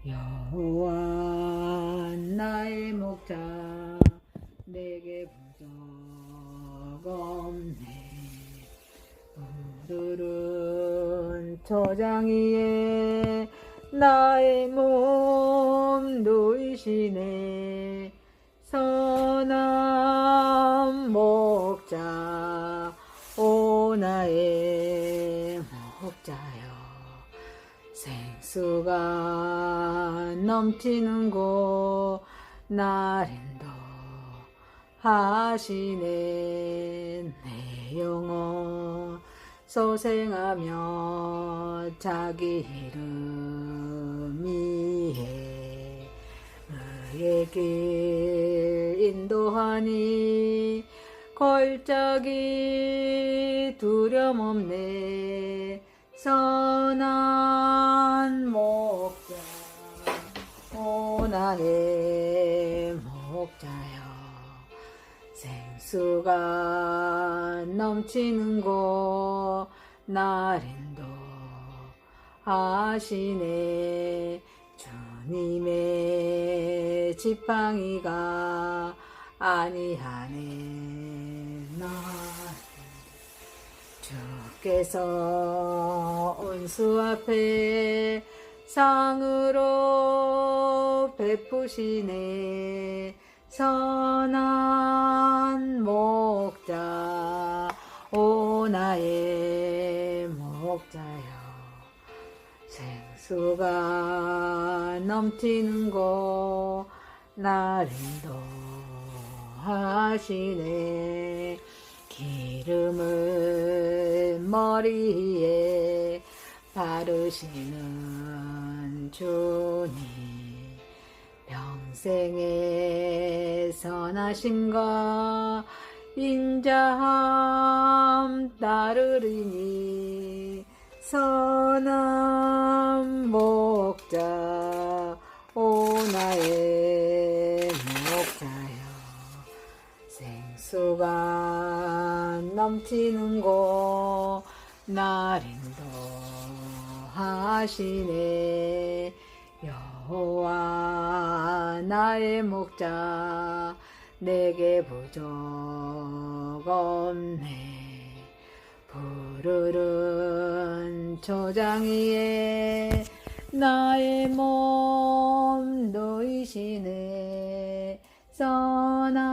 여호와 나의 목자 내게 부족 없네. 푸르른 초장 위에 나의 몸 누이시네. 선한 목자 오 나의 목자여, 생수가 넘치는 곳 날 인도하시네. 내 영혼 소생하며 자기 이름 위에 의의 길 인도하니 골짜기 두려움 없네. 선한 목자 오 나의 목자여, 생수가 넘치는 곳 날 인도하시네. 주님의 지팡이가 아니하네. 나 주께서 온수 앞에 상으로 베푸시네. 선한 목자 오 나의 목자여, 생수가 넘치는 곳 날 인도하시네. 기름을 머리에 바르시는 주님, 평생의 선하심과 인자함 따르리니. 선한 목자 오 나의 목자여, 생수가 넘치는 곳 날 인도하시네. 여호와 나의 목자 내게 부족 없네. 푸르른 초장 위에 나의 몸 누이시네. 선한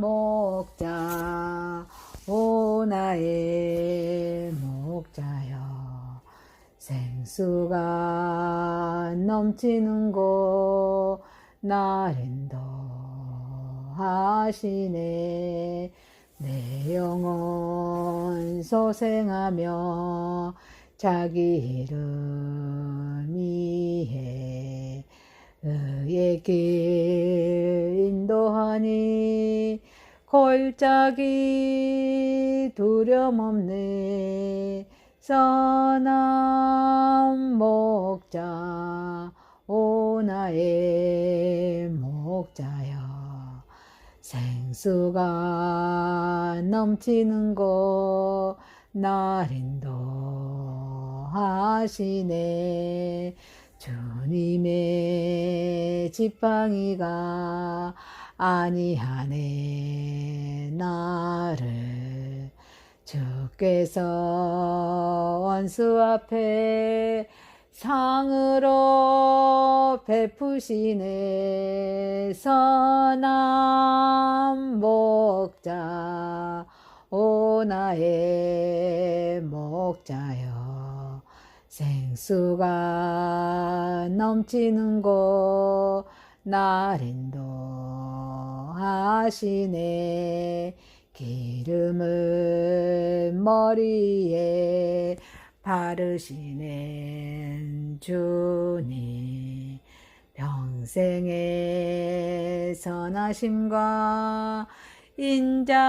목자 오 나의 목자여, 생수가 넘치는 곳 날 인도하시네. 내 영혼 소생하며 자기 이름 위에 의의 길 인도하니 골짜기 두려움 없네. 선한 목자 오 나의 목자여, 생수가 넘치는 곳 날 인도하시네. 주님의 지팡이가 아니하네. 나를 주께서 원수 앞에 상으로 베푸시네. 선한 목자 오 나의 목자여, 생수가 넘치는 곳 날 인도하시네. 기름을 머리에 바르시는 주님, 평생의 선하심과 인자함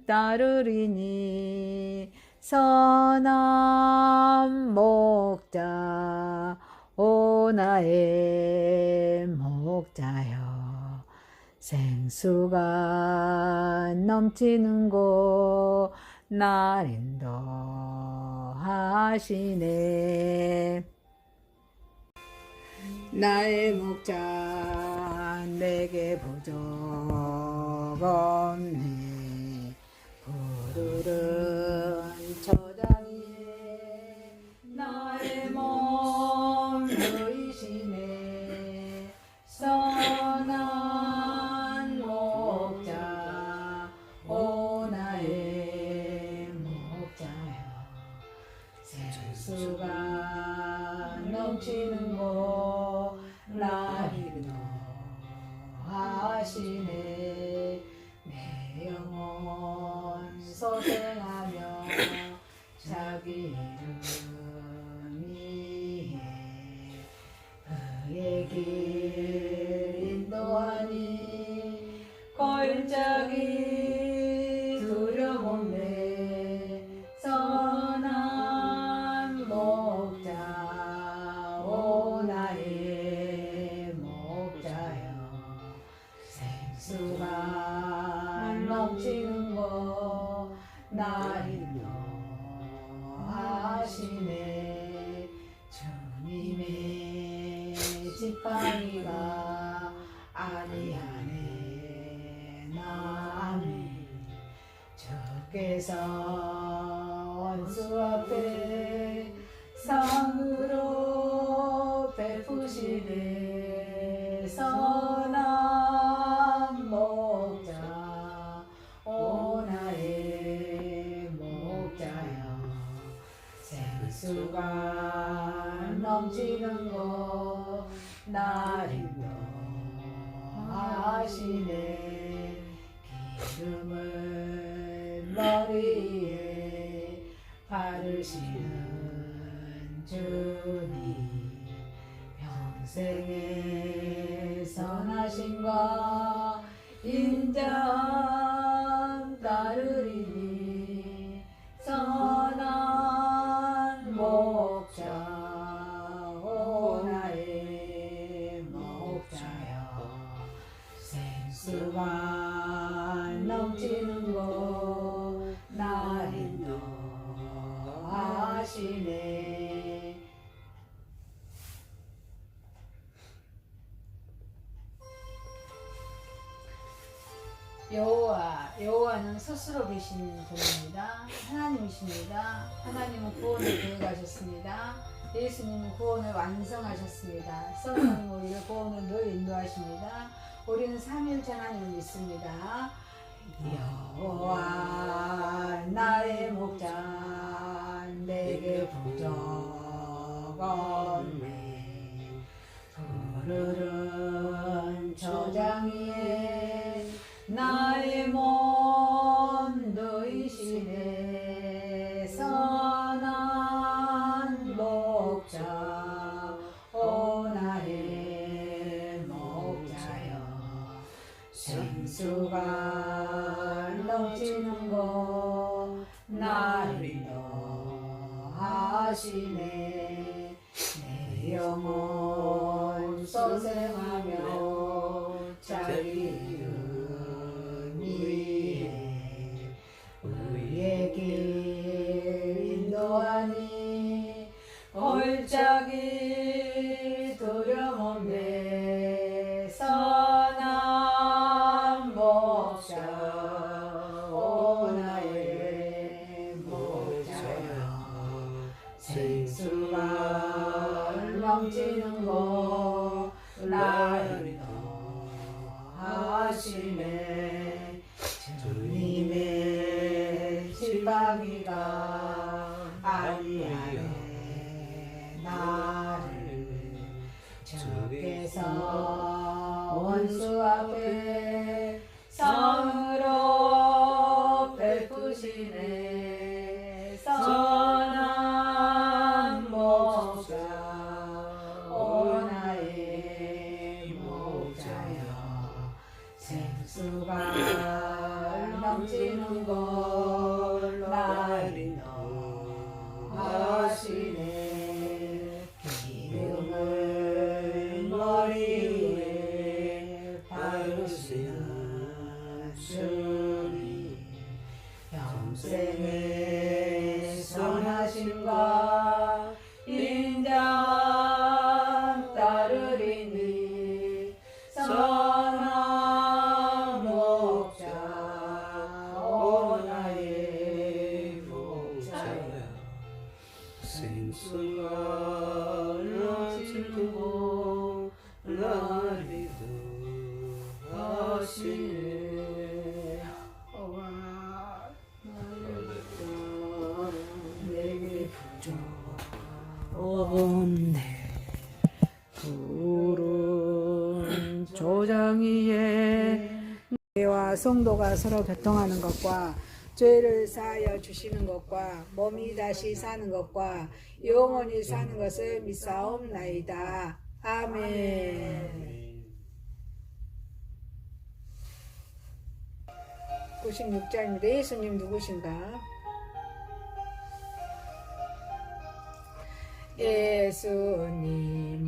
따르리니. 선한 목자 오 나의 목자여, 생수가 넘치는 곳 날 인도하시네. 나의 목자 내게 부족 없네. 푸르른 저장이에 나의 몸 누이시네. 선한 목자 오 나의 목자여. 생수가 넘치는 곳 나를 인도하시네. 내 영혼 소생하며 자기 이름 위에 그의 길 인도하니 골짜기 두려움에 선한 목자 오 나의 목자여. 생수가 넘치는 곳 나를 인도하시네. 주님의 지팡이가 아니하네. 나는 주께서 원수 앞에 상으로 베푸시네. 선한 목자 오 나의 목자여. 생수가 넘치는 곳 나를 인도하시네. 기름을 머리에 바르시는 주님 평생의 선하심과 인자함 따르리니. 선한 목자 오 나의 목자여. 생수가 넘치는 곳 나를 인도하시네. 여호와는 스스로 계신 분입니다. 하나님이십니다. 하나님은 구원을 계획하셨습니다. 예수님은 구원을 완성하셨습니다. 성령님 우리를 구원을 늘 인도하십니다. 우리는 삼위일체 하나님을 믿습니다. 여호와 나의 목자 내게 부족 없네. 푸르른 저장 위에 나의 몸 누이시네. 선한 목자 오 나의 목자여. 생수가 넘치는 곳 나를 인도하시네. 내 영혼 소생하며 자기 우리의 길 인도하니 골짜기 두려움에 선한 목자 오 나의 목자여. 생수가 넘치는 곳 나를 인도하시네. 주님의 지팡이가 아니하네. 나를 주께서 원수 앞에 상으로 베푸시네. 선한 목자 오 나의 목자여. 생수가 넘치는 곳 나를 인도하시네. 기름을 머리에 바르시는 주님 평생의 선하심과 인자 따르리. 없네. 푸른 조정 위에 와 성도가 서로 교통하는 것과 죄를 사하여 주시는 것과 몸이 다시 사는 것과 영원히 사는 것을 믿사옵나이다. 아멘. 96장입니다. 예수님 누구신가? 예수님은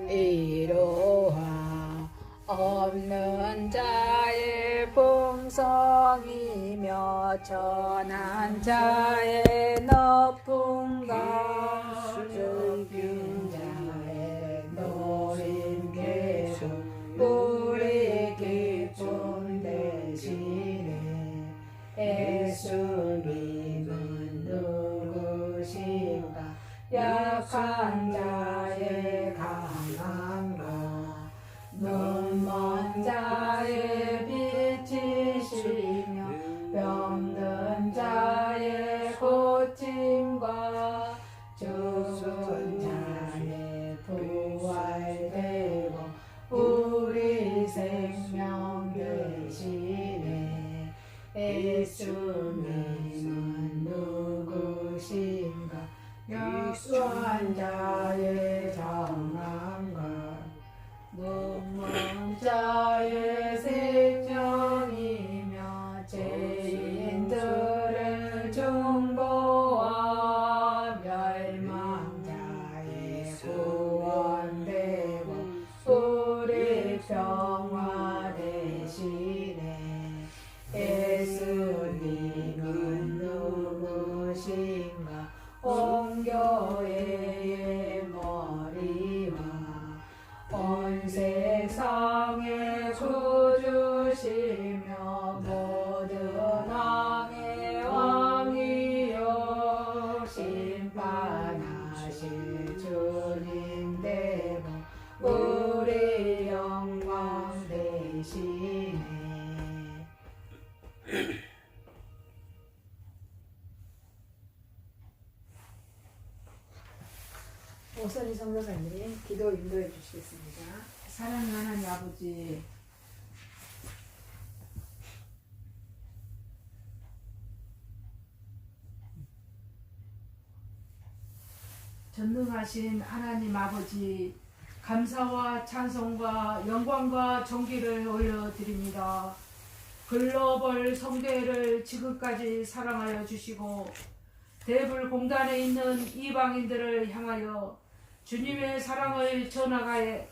이로하 없는 자의 풍성이며 천한 자의 높음과 슬픈 자의 노임께서 우리 기쁨 되시네. 예수님은 누구신가? 약한 자의 강함과 눈먼 자의 빛이시며 병든 자의 고침과 죽은 자의 부활되고 우리 생명 되시네. 예수님은 누구신가? 약한 자의 정함과 눈먼 자의 생명이며 죄인들의 중보와 멸망자의 구원되고 우리 평화 되시네. 예수님은 누구신가? 온 교회의 머리와 온 세상의 구주시며 모든 왕의 왕이요 심판하실 주님 되고 우리 영광 되시네. 오선희 성도사님이 기도 인도해 주시겠습니다. 사랑하는 하나님 아버지, 전능하신 하나님 아버지, 감사와 찬송과 영광과 존귀를 올려드립니다. 글로벌 성교회를 지금까지 사랑하여 주시고 대불 공단에 있는 이방인들을 향하여 주님의 사랑을 전하게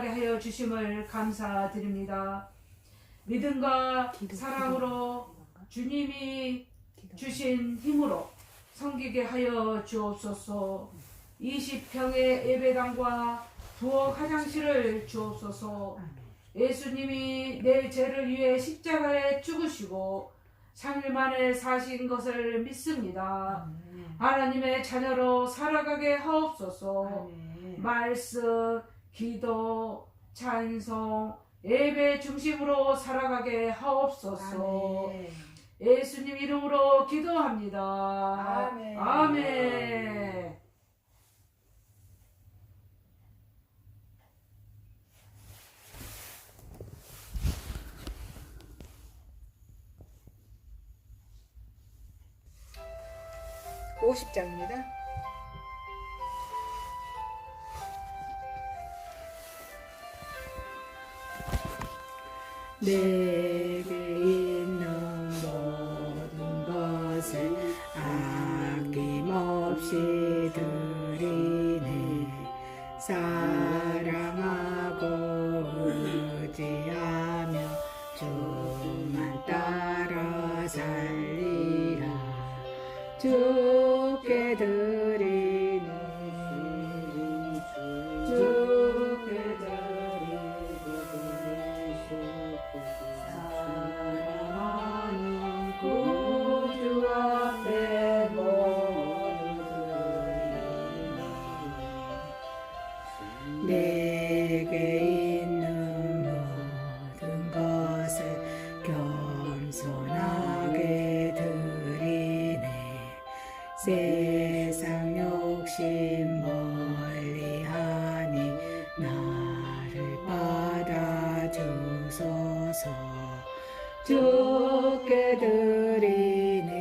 하여 주심을 감사드립니다. 믿음과 사랑으로 주님이 주신 힘으로 섬기게 하여 주옵소서. 20평의 예배당과 부엌 화장실을 주옵소서. 예수님이 내 죄를 위해 십자가에 죽으시고 3일 만에 사신 것을 믿습니다. 하나님의 자녀로 살아가게 하옵소서. 말씀, 기도, 찬송, 예배 중심으로 살아가게 하옵소서. 예수님 이름으로 기도합니다. 아멘. (50장입니다) 내게 있는 모든 것을 아낌없이 드리네. 사랑하고 의지하며 주만 따라 살리라. 주께 드리네. 주께 드리고 사랑하는 구주 앞에 모두 드리네. 내게 있는 모든 것을 겸손하게 드리네. 세상 욕심 멀리하니 나를 받아주소서. 주께 드리네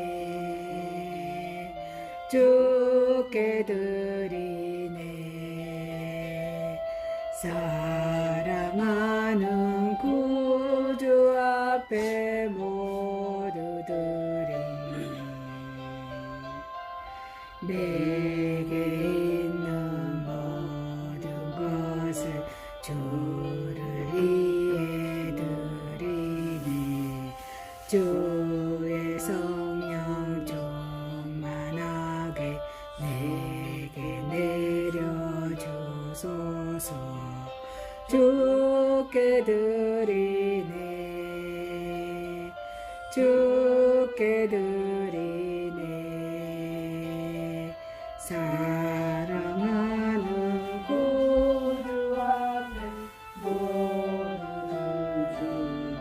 주께 드리네 사랑하는 구주 앞에 모두 드리네 내게 있는 모든 것을 주를 위해 드리네 주의 성령 충만하게 내게 내려주소서. 주께 드리네 주께 드리네 사랑하는 구주 앞에 모두 주네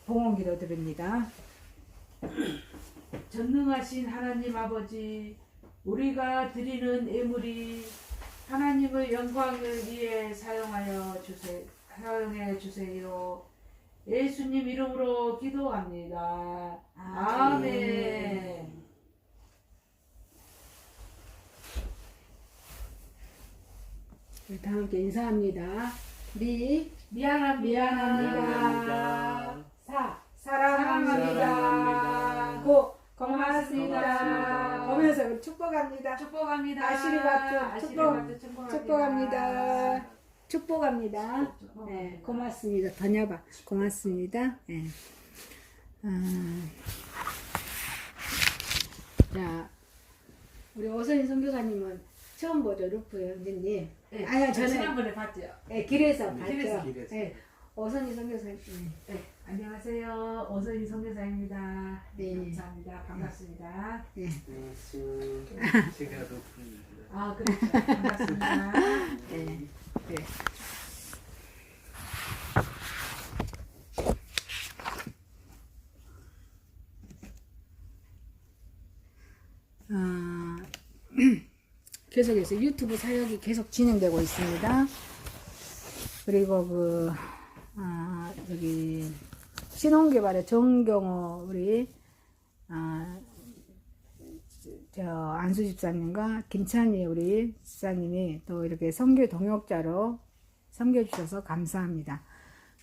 봉헌기도 드립니다. 전능하신 하나님 아버지, 우리가 드리는 예물이 하나님의 영광을 위해 사용해 주세요. 예수님 이름으로 기도합니다. 아멘. 우리 다 함께 인사합니다. 미안합니다. 사랑합니다. 고맙습니다. 보면서 축복합니다. 축복합니다. 아시리바트 축복합니다. 축복합니다. 축복합니다. 네, 고맙습니다. 더냐봐. 고맙습니다. 네. 자, 우리 오선희 선교사님은 처음 보죠, 루프 형제님. 네, 아니요, 저는 지난번에 봤죠. 네, 길에서 봤죠. 길에서. 네, 오선희 선교사님. 네, 안녕하세요. 오선희 선교사입니다. 네. 감사합니다. 반갑습니다. 네. 제가 높습니다. 아, 그렇죠. 반갑습니다. 네. 네. 계속해서 유튜브 사역이 계속 진행되고 있습니다. 그리고 여기 신혼개발의 정경호 우리 안수 집사님과 김찬희 우리 집사님이 또 이렇게 선교 동역자로 섬겨주셔서 감사합니다.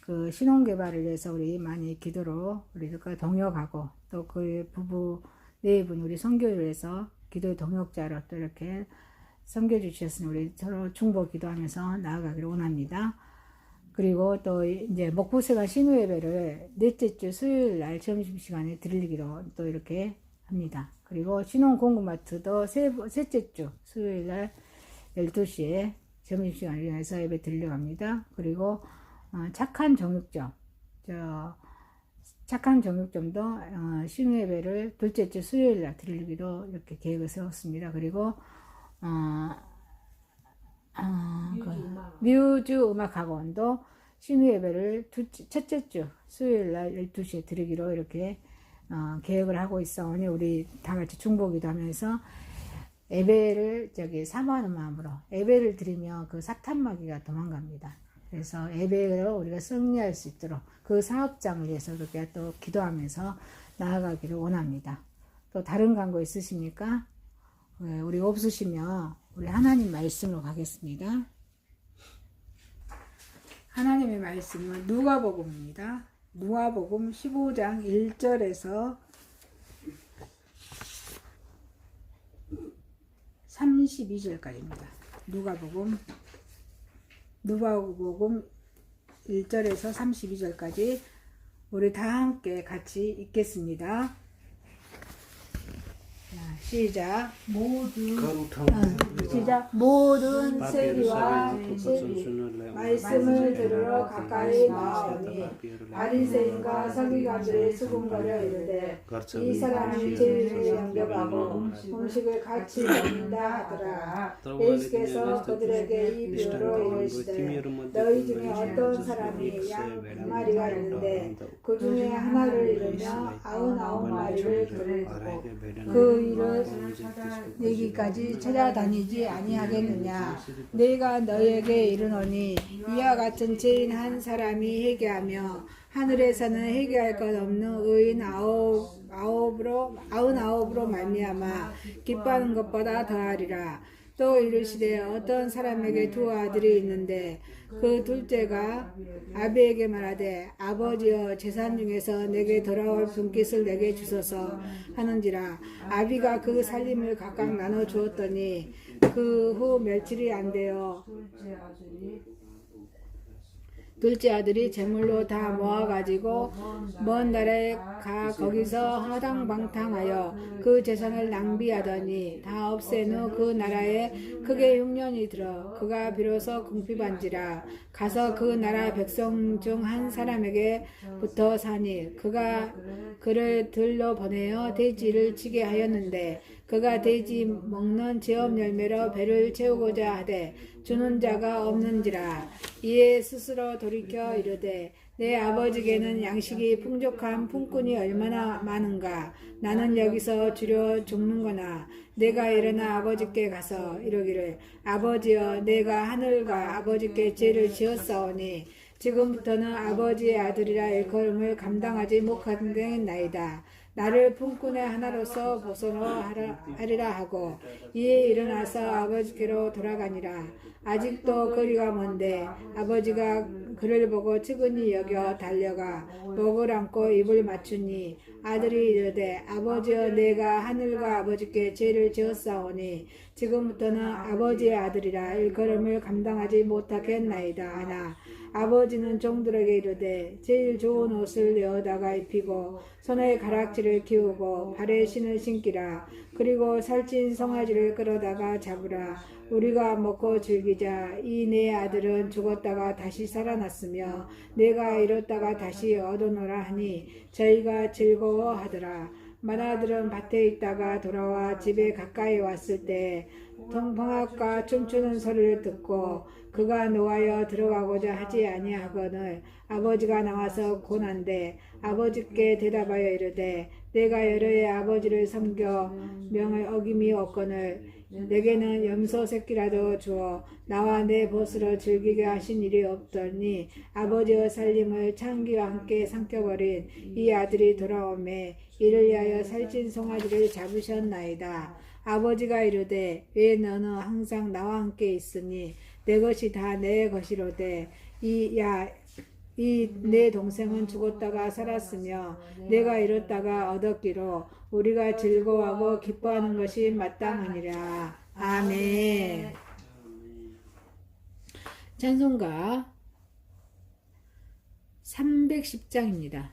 그 신혼개발을 위해서 우리 많이 기도로 우리가 동역하고 또 그 부부 네 분 우리 선교를 위해서 기도의 동역자로 또 이렇게 섬겨주셨으니 우리 서로 중보 기도하면서 나아가기를 원합니다. 그리고 또 이제 목포세관 신우예배를 넷째 주 수요일 날 점심시간에 드리기로 또 이렇게 합니다. 그리고 신혼 공구마트도 셋째 주 수요일 날 12시에 점심시간을 위해서 예배 드리려고 합니다. 그리고 착한 정육점 도 신우예배를 둘째 주 수요일 날 드리기로 이렇게 계획을 세웠습니다. 그리고 뮤즈 음악학원도 신우예배를 첫째 주 수요일 날 12시에 드리기로 이렇게 계획을 하고 있어오니 우리 다 같이 중보기도 하면서 예배를 사모하는 마음으로 예배를 드리면 그 사탄마귀가 도망갑니다. 그래서 예배를 우리가 승리할 수 있도록 그 사업장을 위해서 그렇게 또 기도하면서 나아가기를 원합니다. 또 다른 광고 있으십니까? 우리 없으시면 우리 하나님 말씀으로 가겠습니다. 하나님의 말씀은 누가복음입니다. 누가복음 15장 1절에서 32절까지입니다. 누가복음 1절에서 32절까지 우리 다 함께 같이 읽겠습니다. 자, 시작. 건통 시작. 모든 세리와 말씀을 들으러 가까이 나오니 바리새인과 서기관들의 수군거려 이르되 이 사람이 제일을 영접하고 음식을 같이 먹는다 하더라. 예수께서 그들에게 이 비유로 이르시되 너희 중에 어떤 사람이 양 100마리가 있는데 그 중에 하나를 잃으며 99마리를 들고 그 일을 내기까지 찾아다니지 아니하겠느냐. 내가 너희에게 이르노니 이와 같은 죄인 한 사람이 회개하며 하늘에서는 회개할 것 없는 의인 99으로 말미암아 기뻐하는 것보다 더하리라. 또 이르시되 어떤 사람에게 두 아들이 있는데 그 둘째가 아비에게 말하되 아버지여 재산 중에서 내게 돌아올 분깃을 내게 주소서 하는지라. 아비가 그 살림을 각각 나눠 주었더니 그 후 며칠이 안 되어 둘째 아들이 재물로 다 모아가지고 먼 나라에 가 거기서 허당방탕하여 그 재산을 낭비하더니 다 없앤 후 그 나라에 크게 흉년이 들어 그가 비로소 궁핍한지라. 가서 그 나라 백성 중 한 사람에게 붙어 사니 그가 그를 들러 보내어 돼지를 치게 하였는데 그가 돼지 먹는 제업 열매로 배를 채우고자 하되 주는 자가 없는지라. 이에 스스로 돌이켜 이르되 내 아버지께는 양식이 풍족한 품꾼이 얼마나 많은가. 나는 여기서 주려 죽는거나. 내가 일어나 아버지께 가서 이르기를 아버지여 내가 하늘과 아버지께 죄를 지었사오니 지금부터는 아버지의 아들이라 일컬음을 감당하지 못하겠나이다. 나를 품꾼의 하나로서 벗어나리라 하고 이에 일어나서 아버지께로 돌아가니라. 아직도 거리가 먼데 아버지가 그를 보고 측은히 여겨 달려가 목을 안고 입을 맞추니 아들이 이르되 아버지여 내가 하늘과 아버지께 죄를 지었사오니 지금부터는 아버지의 아들이라 일컬음을 감당하지 못하겠나이다 하나 아버지는 종들에게 이르되 제일 좋은 옷을 내어다가 입히고 손에 가락지를 끼우고 발에 신을 신기라. 그리고 살찐 송아지를 끌어다가 잡으라. 우리가 먹고 즐기자. 이 내 아들은 죽었다가 다시 살아났으며 내가 잃었다가 다시 얻어노라 하니 저희가 즐거워하더라. 맏아들은 밭에 있다가 돌아와 집에 가까이 왔을 때 통방학과 춤추는 소리를 듣고 그가 노하여 들어가고자 하지 아니하거늘 아버지가 나와서 고난데 아버지께 대답하여 이르되 내가 여러의 아버지를 섬겨 명을 어김이 없거늘 내게는 염소 새끼라도 주어 나와 내 벗으로 즐기게 하신 일이 없더니 아버지의 살림을 창기와 함께 삼켜버린 이 아들이 돌아오매 이를 위하여 살찐 송아지를 잡으셨나이다. 아버지가 이르되 왜 너는 항상 나와 함께 있으니 내 것이 다 내 것이로되 이 내 동생은 죽었다가 살았으며 내가 잃었다가 얻었기로 우리가 즐거워하고 기뻐하는 것이 마땅하니라. 아멘. 찬송가 310장입니다.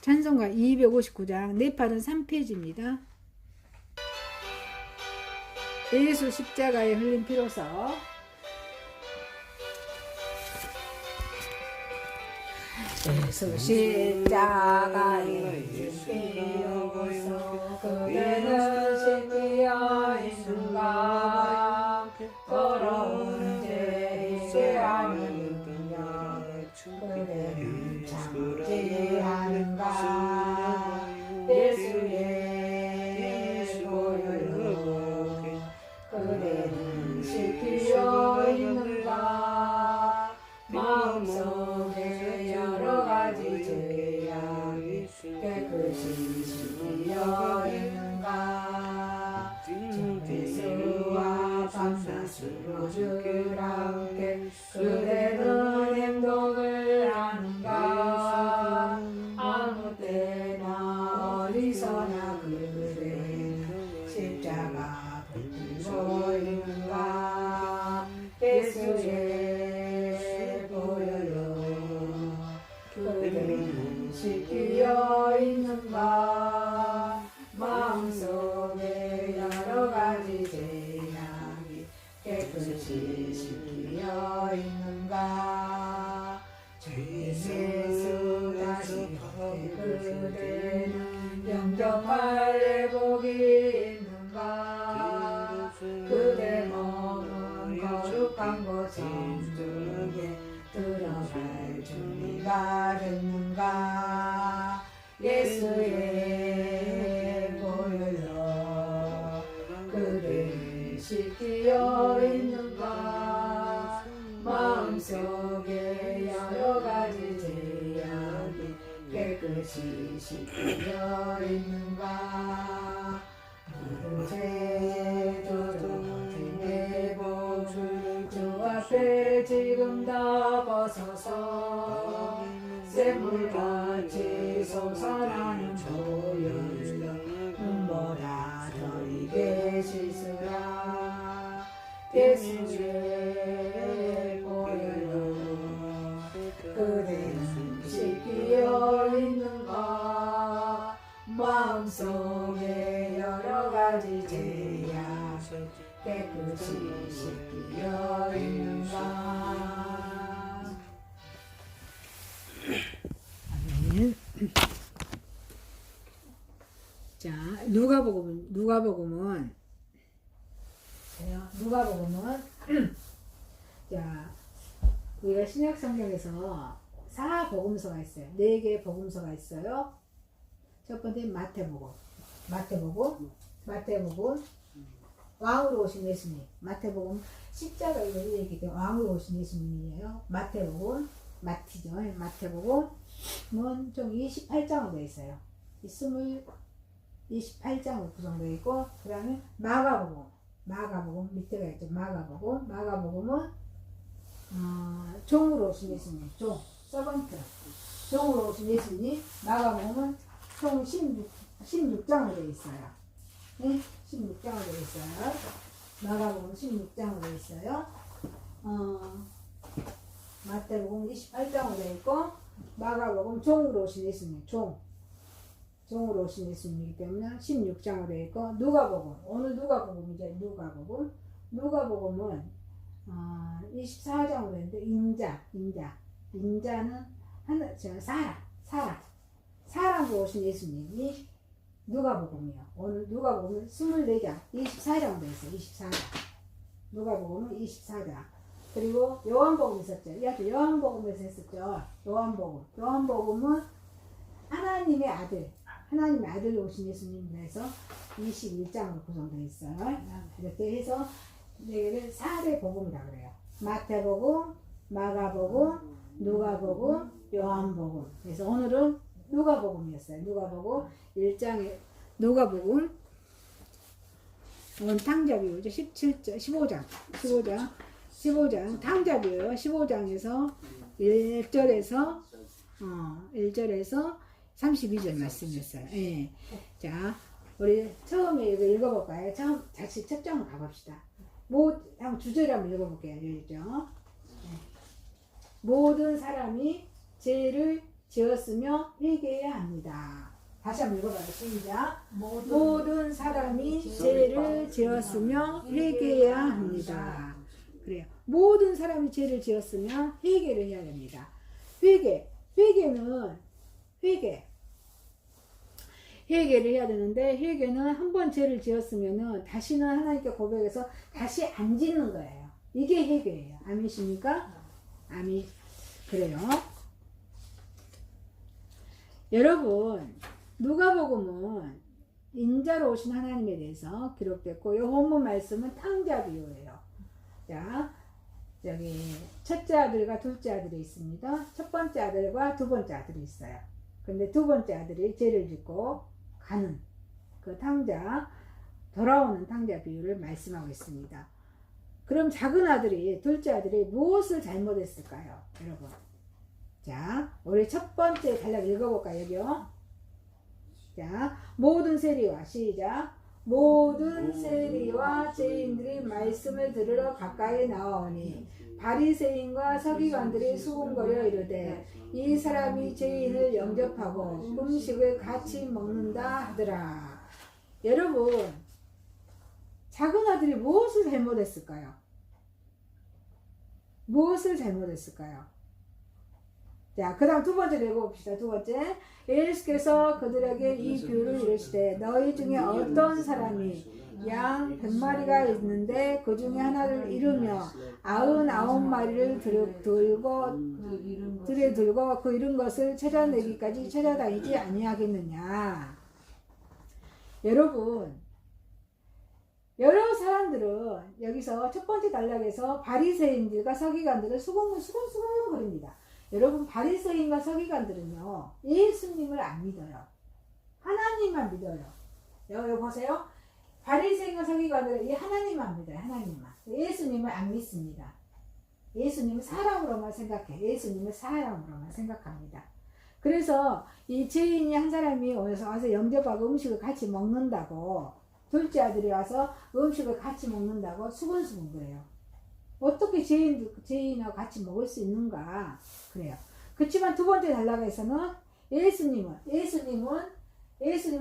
찬송가 259장 네팔은 3페이지입니다. 예수 십자가에 흘린 피로서 예수 십자가에 피로서 그대는 십기어 있는가 더러운 죄에 아니느냐 그대는 참지 않은가 예수의 보혈로 그대는 씻기어 있는가 마음속에 여러가지 죄악이 깨끗이 씻기어 있는가 예수와 밤낮으로 주를 함께 그대는 행동을 하는가 아무 때나 어디서나 그대 십자가 붙들고 있는가 예수의 보혈로 그대는 씻기어 있는가 마음속에 여러가지 죄 성중에 들어갈 준비가 됐는가 예수의 보혈로 그를 씻기어 있는가 마음속에 여러 가지 죄악이 깨끗이 씻기어 있는가 모든 죄도 내고 주 앞에 지금 다 벗어서 샘물같이 솟아나는 보혈로 눈보라 너에게 씻으라 예수의 보혈로 그대는 씻기어 있는가 마음속에 여러 가지 죄악 깨끗이 씻기어 있는가 아멘. 자, 누가복음은 자, 우리가 신약 성경에서 4복음서가 있어요. 4개의 복음서가 있어요. 첫 번째 마태복음, 왕으로 오신 예수님. 마태복음 십자가의 얘기가 왕으로 오신 예수님이에요. 마태복음, 마태복음은 총 28장으로 되어 있어요. 28장으로 구성되어 있고, 그 다음에 마가복음 밑에가 있죠. 마가복음은 종으로 오신 예수님, 서번트, 종으로 오신 예수님. 마가복음은 총 16장으로 되어 있어요. 네? 16장으로 되어 있어요. 마가복음 16장으로 되어 있어요. 마태복음 28장으로 되어 있고, 마가복음 종으로 오신 예수님, 종으로 오신 예수님이기 때문에 16장으로 되어 있고, 누가복음, 오늘 누가복음이죠. 누가복음은 24장으로 되는데, 인자는 사람으로 오신 예수님이 누가복음이요. 오늘 누가복음은 24장, 24장으로 되어 있어요. 24장. 누가복음은 24장. 그리고 요한복음 있었죠. 요한복음에서 했었죠. 요한복음은 하나님의 아들로 오신 예수님에서 21장으로 구성되어 있어요. 이렇게 해서 네 4대 복음이라고 그래요. 마태복음, 마가복음, 누가복음, 요한복음. 그래서 오늘은 누가복음이었어요. 누가복음 1장에 누가복음 탕자비유죠. 15장 탕자비유예요. 15장에서 1절에서 32절 말씀이었어요. 예. 자, 우리 처음에 이거 읽어볼까요? 다시 첫 장을 가봅시다. 한번 주제를 한번 읽어볼게요. 알죠? 모든 사람이 죄를 지었으며 회개해야 합니다. 다시 한번 읽어봐요. 시작. 모든 사람이 죄를 지었으며 회개해야 합니다. 그래요. 모든 사람이 죄를 지었으면 회개를 해야 됩니다. 회개를 해야 되는데, 회개는 한 번 죄를 지었으면은 다시는 하나님께 고백해서 다시 안 짓는 거예요. 이게 회개예요. 아멘이십니까? 아멘. 그래요. 여러분, 누가복음은 인자로 오신 하나님에 대해서 기록됐고, 요 본문 말씀은 탕자비유예요. 자, 여기 첫째 아들과 둘째 아들이 있습니다. 첫 번째 아들과 두 번째 아들이 있어요. 근데 두 번째 아들이 죄를 짓고 가는 그 돌아오는 탕자 비유를 말씀하고 있습니다. 그럼 둘째 아들이 무엇을 잘못했을까요? 여러분. 자, 우리 첫 번째 단락 읽어볼까요? 여기요. 자, 모든 세리와 시작. 모든 세리와 죄인들이 말씀을 들으러 가까이 나오니 바리새인과 서기관들이 수군거려 이르되 이 사람이 죄인을 영접하고 음식을 같이 먹는다 하더라. 여러분, 작은 아들이 무엇을 잘못했을까요? 자, 그 다음 두 번째 읽어봅시다. 두 번째. 예수께서 그들에게 이 비유를 이르시되 너희 중에 어떤 사람이 양 100마리가 있는데 그 중에 하나를 잃으며 99마리를 들고 그 잃은 것을 찾아내기까지 찾아다니지 아니하겠느냐. 여러분, 여러 사람들은 여기서 첫 번째 단락에서 바리새인들과 서기관들을 수근수근거립니다. 여러분, 바리새인과 서기관들은요, 예수님을 안 믿어요. 하나님만 믿어요. 여기 보세요. 바리새인과 서기관들은 이 하나님만 믿어요. 하나님만. 예수님을 안 믿습니다. 예수님은 사람으로만 생각해. 예수님을 사람으로만 생각합니다. 그래서 이 죄인이 한 사람이 와서 영접하고 음식을 같이 먹는다고, 둘째 아들이 와서 음식을 같이 먹는다고 수근수근 그래요. 어떻게 죄인하고 같이 먹을 수 있는가 그래요. 그렇지만 두 번째 단락에서는 예수님은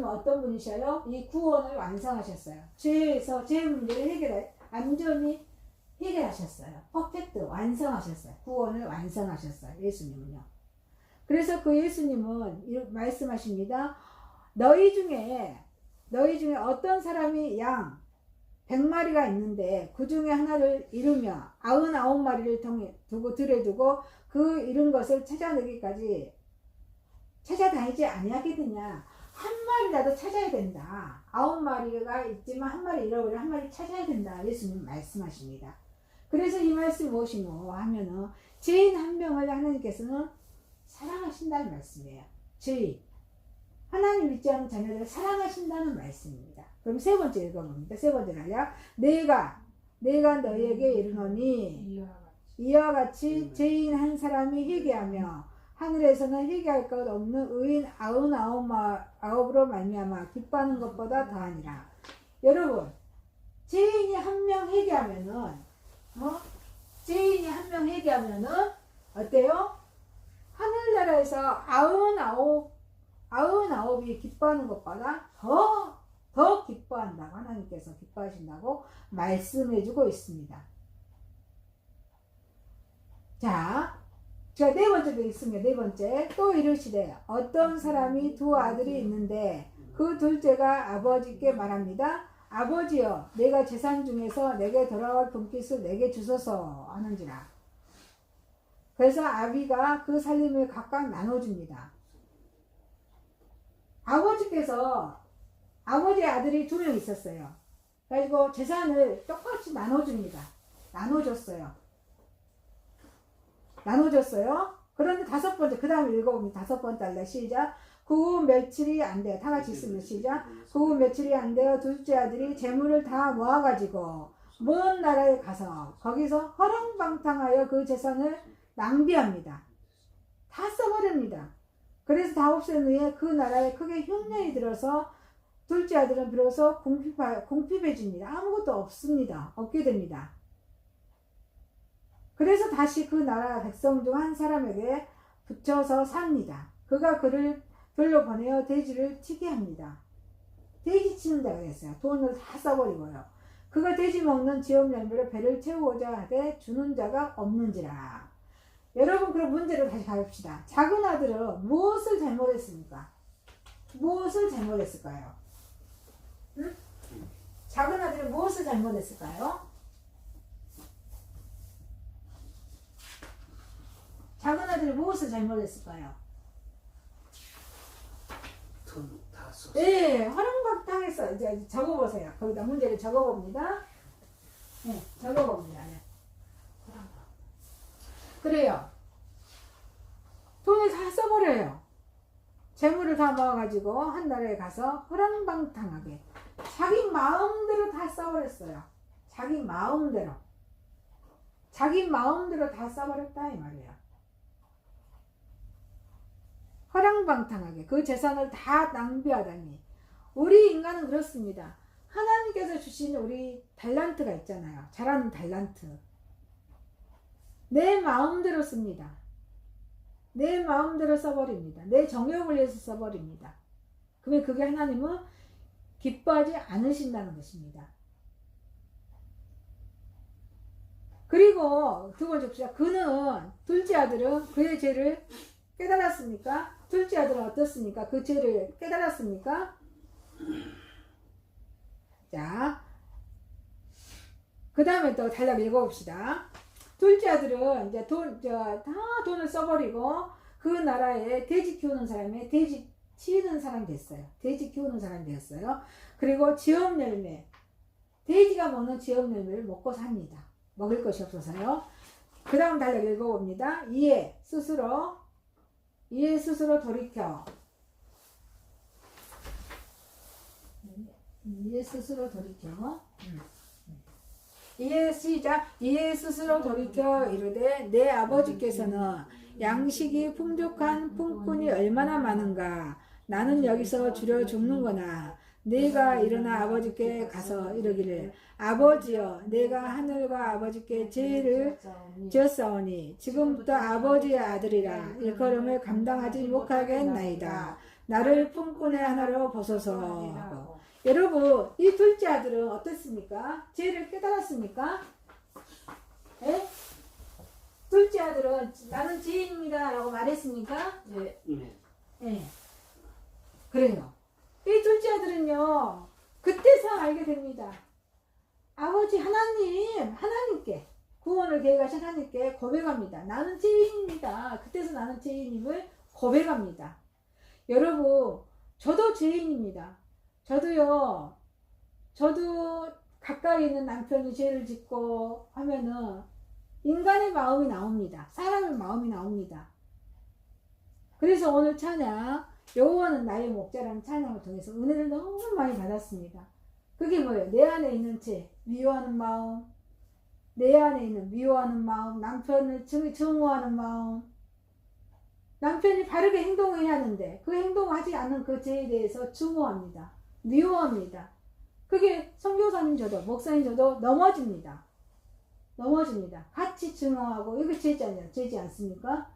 어떤 분이셔요? 이 구원을 완성하셨어요. 죄에서 죄 문제를 완전히 해결하셨어요. 퍼펙트 완성하셨어요. 구원을 완성하셨어요. 예수님은요. 그래서 그 예수님은 말씀하십니다. 너희 중에 어떤 사람이 양 100마리가 있는데 그 중에 하나를 잃으며 99마리를 들여두고 그 잃은 것을 찾아내기까지 찾아다니지 아니하겠느냐. 한 마리라도 찾아야 된다. 9마리가 있지만 한 마리 잃어버려 한 마리 찾아야 된다. 예수님 말씀하십니다. 그래서 이 말씀이 무엇이고 하면은 죄인 한 명을 하나님께서는 사랑하신다는 말씀이에요. 죄인. 하나님 믿지 않는 자녀들을 사랑하신다는 말씀입니다. 그럼 세 번째 읽어봅니다. 세 번째 단락. 내가 너희에게 이르노니 이와 같이 죄인 한 사람이 회개하며 하늘에서는 회개할 것 없는 의인 99으로 말미암아 기뻐하는 것보다 더하니라. 여러분, 죄인이 한 명 회개하면은 어때요? 하늘나라에서 99이 기뻐하는 것보다 더 기뻐한다고 하나님께서 기뻐하신다고 말씀해주고 있습니다. 자, 제가 네 번째도 있습니다. 네 번째. 또 이르시되 어떤 사람이 두 아들이 있는데 그 둘째가 아버지께 말합니다. 아버지여, 내가 재산 중에서 내게 돌아올 분깃을 내게 주소서 하는지라. 그래서 아비가 그 살림을 각각 나눠줍니다. 아버지의 아들이 2명 있었어요. 그리고 재산을 똑같이 나눠줍니다. 나눠줬어요. 그런데 다섯 번째, 그 다음에 읽어봅니다. 다섯 번째 달래 시작. 그 후 며칠이 안 돼요. 다 같이 있습니다. 시작. 그 후 며칠이 안 돼요. 둘째 아들이 재물을 다 모아가지고 먼 나라에 가서 거기서 허랑방탕하여 그 재산을 낭비합니다. 다 써버립니다. 그래서 다 없앤 후에 그 나라에 크게 흉년이 들어서 둘째 아들은 비로소 궁핍해집니다. 아무것도 없게 됩니다. 그래서 다시 그 나라 백성 중 한 사람에게 붙여서 삽니다. 그가 그를 돌려보내어 돼지를 치게 합니다. 돼지 치는 자가 됐어요. 돈을 다 써버리고요. 그가 돼지 먹는 지업 열매로 배를 채우고자 하되 주는 자가 없는지라. 여러분, 그럼 문제를 다시 가봅시다. 작은 아들은 무엇을 잘못했습니까? 무엇을 잘못했을까요? 응? 작은 아들은 무엇을 잘못했을까요? 작은 아들이 무엇을 잘못했을까요? 돈 다 썼어. 네, 허랑방탕했어. 이제 적어보세요. 거기다 문제를 적어봅니다. 네, 적어봅니다. 네. 그래요. 돈을 다 써버려요. 재물을 다 모아가지고 한 나라에 가서 허랑방탕하게 자기 마음대로 다 써버렸어요. 자기 마음대로 다 써버렸다 이 말이에요. 허랑방탕하게 그 재산을 다 낭비하다니. 우리 인간은 그렇습니다. 하나님께서 주신 우리 달란트가 있잖아요. 잘하는 달란트. 내 마음대로 씁니다. 내 마음대로 써버립니다. 내 정욕을 위해서 써버립니다. 그러면 그게 하나님은 기뻐하지 않으신다는 것입니다. 그리고 두 번째 봅시다. 그는 둘째 아들은 그의 죄를 깨달았습니까? 둘째 아들은 어떻습니까? 그 죄를 깨달았습니까? 자, 그 다음에 또 달력 읽어봅시다. 둘째 아들은 이제 다 돈을 써버리고 그 나라에 돼지 키우는 사람이 돼지 치는 사람이 됐어요. 돼지 키우는 사람이 되었어요. 그리고 지업 열매, 돼지가 먹는 지업 열매를 먹고 삽니다. 먹을 것이 없어서요. 그 다음 달력 읽어봅니다. 이에 스스로 돌이켜. 이에 스스로 돌이켜. 이에 시작. 이에 스스로 돌이켜 이르되 내 아버지께서는 양식이 풍족한 품꾼이 얼마나 많은가. 나는 여기서 줄여 죽는구나. 네가 일어나 아버지께 가서 이르기를 아버지여 내가 하늘과 아버지께 죄를 지었사오니 지금부터 아버지의 아들이라 일컬음을 감당하지 못하겠나이다. 나를 품꾼의 하나로 보소서 하고. 여러분 이 둘째 아들은 어떻습니까? 죄를 깨달았습니까? 예? 둘째 아들은 나는 죄인입니다 라고 말했습니까? 네. 네. 예. 그래요. 이 둘째 아들은요 그때서 알게 됩니다. 아버지 하나님께 구원을 계획하신 하나님께 고백합니다. 나는 죄인입니다. 그때서 나는 죄인임을 고백합니다. 여러분 저도 죄인입니다. 저도 가까이 있는 남편이 죄를 짓고 하면은 인간의 마음이 나옵니다. 사람의 마음이 나옵니다. 그래서 오늘 찬양 여호와는 나의 목자라는 찬양을 통해서 은혜를 너무 많이 받았습니다. 그게 뭐예요? 내 안에 있는 죄, 미워하는 마음, 내 안에 있는 미워하는 마음, 남편을 증오하는 마음, 남편이 바르게 행동해야 하는데 그 행동하지 않는 그 죄에 대해서 증오합니다. 미워합니다. 그게 선교사님 저도 목사님 저도 넘어집니다. 같이 증오하고 이게 죄잖아요. 죄지 않습니까?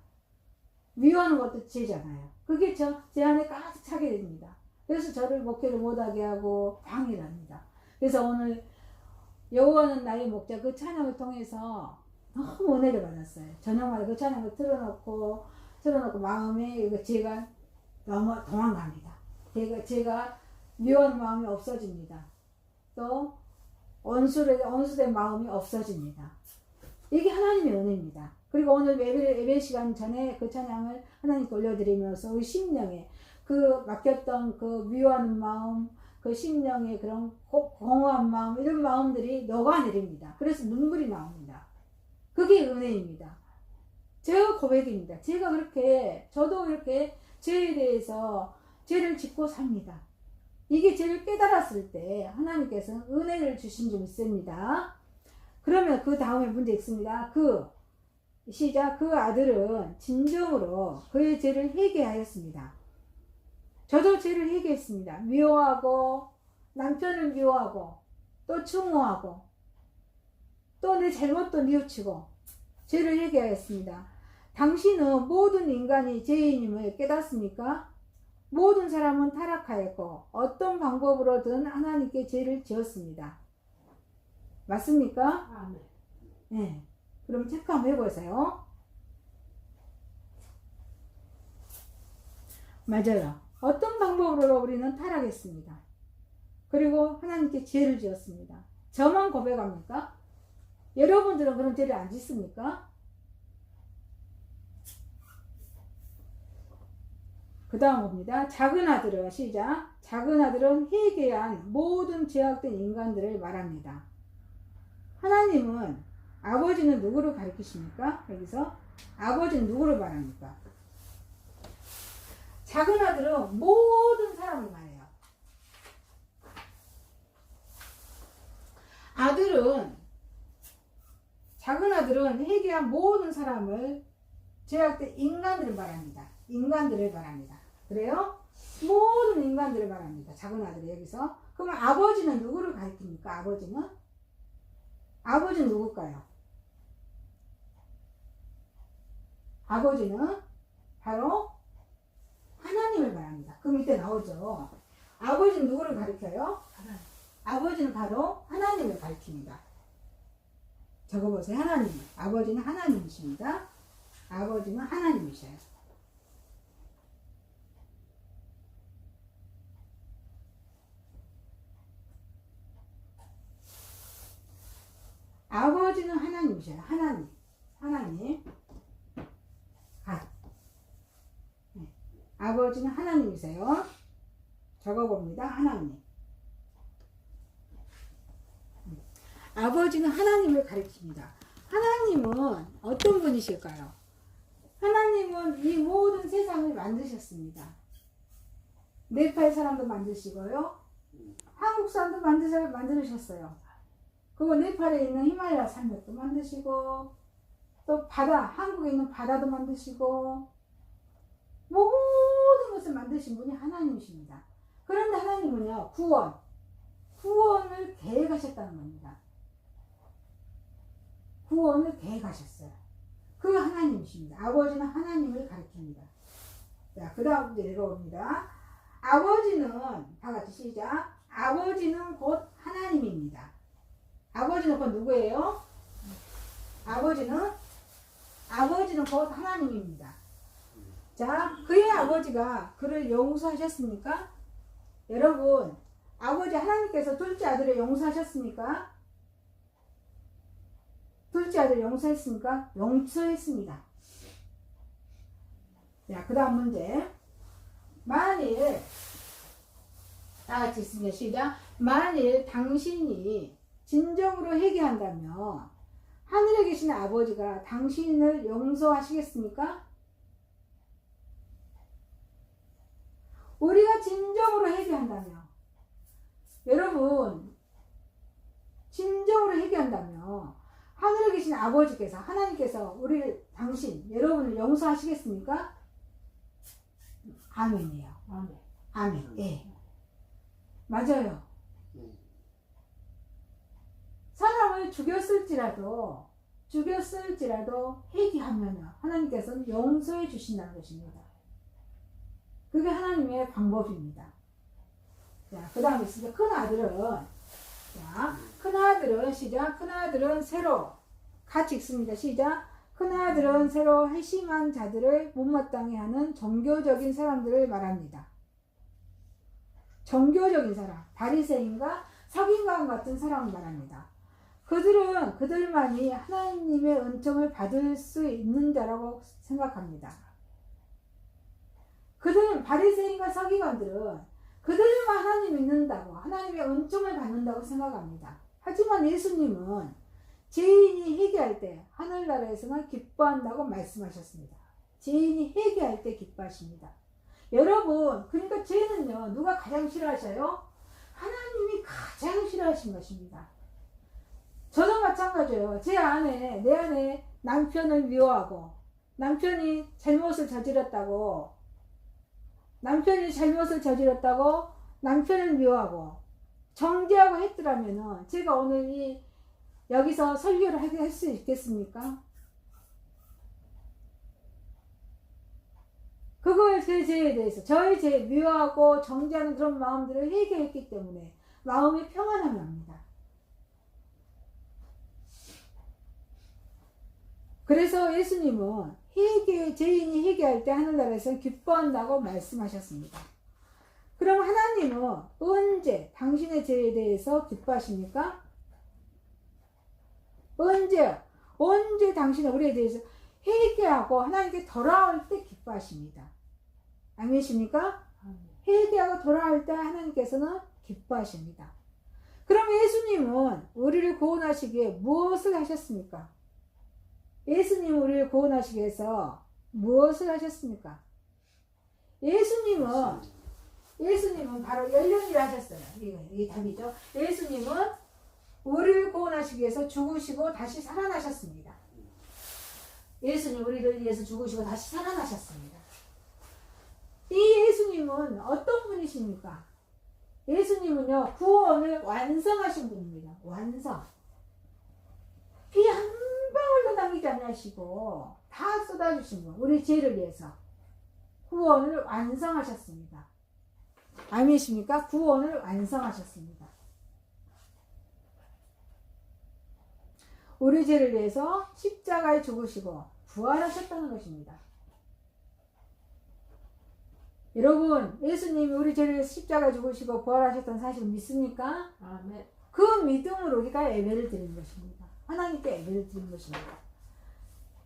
미워하는 것도 죄잖아요. 그게 제 안에 가득 차게 됩니다. 그래서 저를 목회를 못하게 하고 방해를 합니다. 그래서 오늘 여호와는 나의 목자 그 찬양을 통해서 너무 은혜를 받았어요. 저녁마다 그 찬양을 틀어놓고 마음에 제가 도망갑니다. 제가 미워하는 마음이 없어집니다. 또 원수된 마음이 없어집니다. 이게 하나님의 은혜입니다. 그리고 오늘 예배 시간 전에 그 찬양을 하나님께 올려드리면서 우리 심령에 그 맡겼던 그 미워하는 마음, 그 심령의 그런 공허한 마음, 이런 마음들이 녹아내립니다. 그래서 눈물이 나옵니다. 그게 은혜입니다. 제가 고백입니다. 저도 이렇게 죄에 대해서 죄를 짓고 삽니다. 이게 죄를 깨달았을 때 하나님께서는 은혜를 주신 줄 믿습니다. 그러면 그 다음에 문제 있습니다. 시작. 그 아들은 진정으로 그의 죄를 회개하였습니다. 저도 죄를 회개했습니다. 미워하고 남편을 미워하고 또 증오하고 또 내 잘못도 뉘우치고 죄를 회개하였습니다. 당신은 모든 인간이 죄인임을 깨닫습니까? 모든 사람은 타락하였고 어떤 방법으로든 하나님께 죄를 지었습니다. 맞습니까? 아멘. 네. 그럼 체크 한번 해보세요. 맞아요. 어떤 방법으로 우리는 타락했습니다. 그리고 하나님께 죄를 지었습니다. 저만 고백합니까? 여러분들은 그런 죄를 안 짓습니까? 그 다음 봅니다. 작은 아들은 시작. 작은 아들은 회개한 모든 죄악된 인간들을 말합니다. 하나님은 아버지는 누구를 가리키십니까? 여기서 아버지는 누구를 말합니까? 작은 아들은 모든 사람을 말해요. 작은 아들은 회개한 모든 사람을 죄악된 인간들을 말합니다. 그래요? 모든 인간들을 말합니다. 작은 아들이 여기서. 그러면 아버지는 누구를 가리킵니까? 아버지는 누굴까요? 아버지는 바로 하나님을 말합니다. 그럼 이때 나오죠. 아버지는 누구를 가리켜요? 아버지는 바로 하나님을 가리킵니다. 적어보세요. 하나님. 아버지는 하나님이십니다. 아버지는 하나님이셔요. 아버지는 하나님이셔요. 하나님. 하나님. 네. 아버지는 하나님이세요. 적어봅니다. 하나님. 아버지는 하나님을 가리킵니다. 하나님은 어떤 분이실까요? 하나님은 이 모든 세상을 만드셨습니다. 네팔 사람도 만드시고요. 한국 사람도 만드셨어요. 그리고 네팔에 있는 히말라야 산맥도 만드시고, 또 바다, 한국에 있는 바다도 만드시고, 모든 것을 만드신 분이 하나님이십니다. 그런데 하나님은요, 구원을 계획하셨다는 겁니다. 구원을 계획하셨어요. 그 하나님이십니다. 아버지는 하나님을 가리킵니다. 자, 그 다음 이제 읽어봅니다. 아버지는, 다 같이 시작. 아버지는 곧 하나님입니다. 아버지는 곧 누구예요? 아버지는 곧 하나님입니다. 자, 그의 아버지가 그를 용서하셨습니까? 여러분, 아버지 하나님께서 둘째 아들을 용서하셨습니까? 둘째 아들 용서했습니까? 용서했습니다. 자, 그 다음 문제. 만일, 다 같이 있습니다. 시작. 만일 당신이 진정으로 회개한다면 하늘에 계신 아버지가 당신을 용서하시겠습니까? 우리가 진정으로 회개한다면, 여러분, 진정으로 회개한다면 하늘에 계신 아버지께서, 하나님께서 여러분을 용서하시겠습니까? 아멘이에요. 아멘. 예. 맞아요. 사람을 죽였을지라도 회개하면 하나님께서는 용서해 주신다는 것입니다. 그게 하나님의 방법입니다. 자, 그 다음에 있습니다. 큰아들은 시작. 큰아들은 새로, 같이 읽습니다. 시작. 큰아들은 새로 회심한 자들을 못마땅해 하는 종교적인 사람들을 말합니다. 종교적인 사람, 바리새인과 서기관 같은 사람을 말합니다. 그들만이 하나님의 은총을 받을 수 있는 자라고 생각합니다. 바리새인과 서기관들은 그들만 하나님 믿는다고, 하나님의 은총을 받는다고 생각합니다. 하지만 예수님은 죄인이 회개할 때 하늘나라에서는 기뻐한다고 말씀하셨습니다. 죄인이 회개할 때 기뻐하십니다. 여러분, 그러니까 죄는요, 누가 가장 싫어하셔요? 하나님이 가장 싫어하신 것입니다. 저도 마찬가지예요. 내 안에 남편을 미워하고, 남편이 잘못을 저질렀다고 남편을 미워하고 정죄하고 했더라면은 제가 오늘 여기서 설교를 할 수 있겠습니까? 그거의 제 죄에 대해서, 저의 죄, 미워하고 정죄하는 그런 마음들을 회개했기 때문에 마음이 평안함이 옵니다. 그래서 예수님은 죄인이 회개할 때 하늘나라에서 기뻐한다고 말씀하셨습니다. 그럼 하나님은 언제 당신의 죄에 대해서 기뻐하십니까? 언제 당신은 우리에 대해서 회개하고 하나님께 돌아올 때 기뻐하십니다. 아멘이십니까? 회개하고 돌아올 때 하나님께서는 기뻐하십니다. 그럼 예수님은 우리를 구원하시기에 무엇을 하셨습니까? 예수님은 우리를 구원하시기 위해서 무엇을 하셨습니까? 예수님은 바로 연륜일을 하셨어요. 이게 답이죠. 예수님은 우리를 구원하시기 위해서 죽으시고 다시 살아나셨습니다. 예수님 우리를 위해서 죽으시고 다시 살아나셨습니다. 이 예수님은 어떤 분이십니까? 예수님은요, 구원을 완성하신 분입니다. 완성. 피 한 방울도 남기지 않으시고 다 쏟아주신 분, 우리 죄를 위해서 구원을 완성하셨습니다. 아멘이십니까? 구원을 완성하셨습니다. 우리 죄를 위해서 십자가에 죽으시고 부활하셨다는 것입니다. 여러분, 예수님이 우리 죄를 위해서 십자가에 죽으시고 부활하셨다는 사실을 믿습니까? 아멘. 그 믿음으로 우리가 예배를 드리는 것입니다. 하나님께 예배를 드리는 것입니다.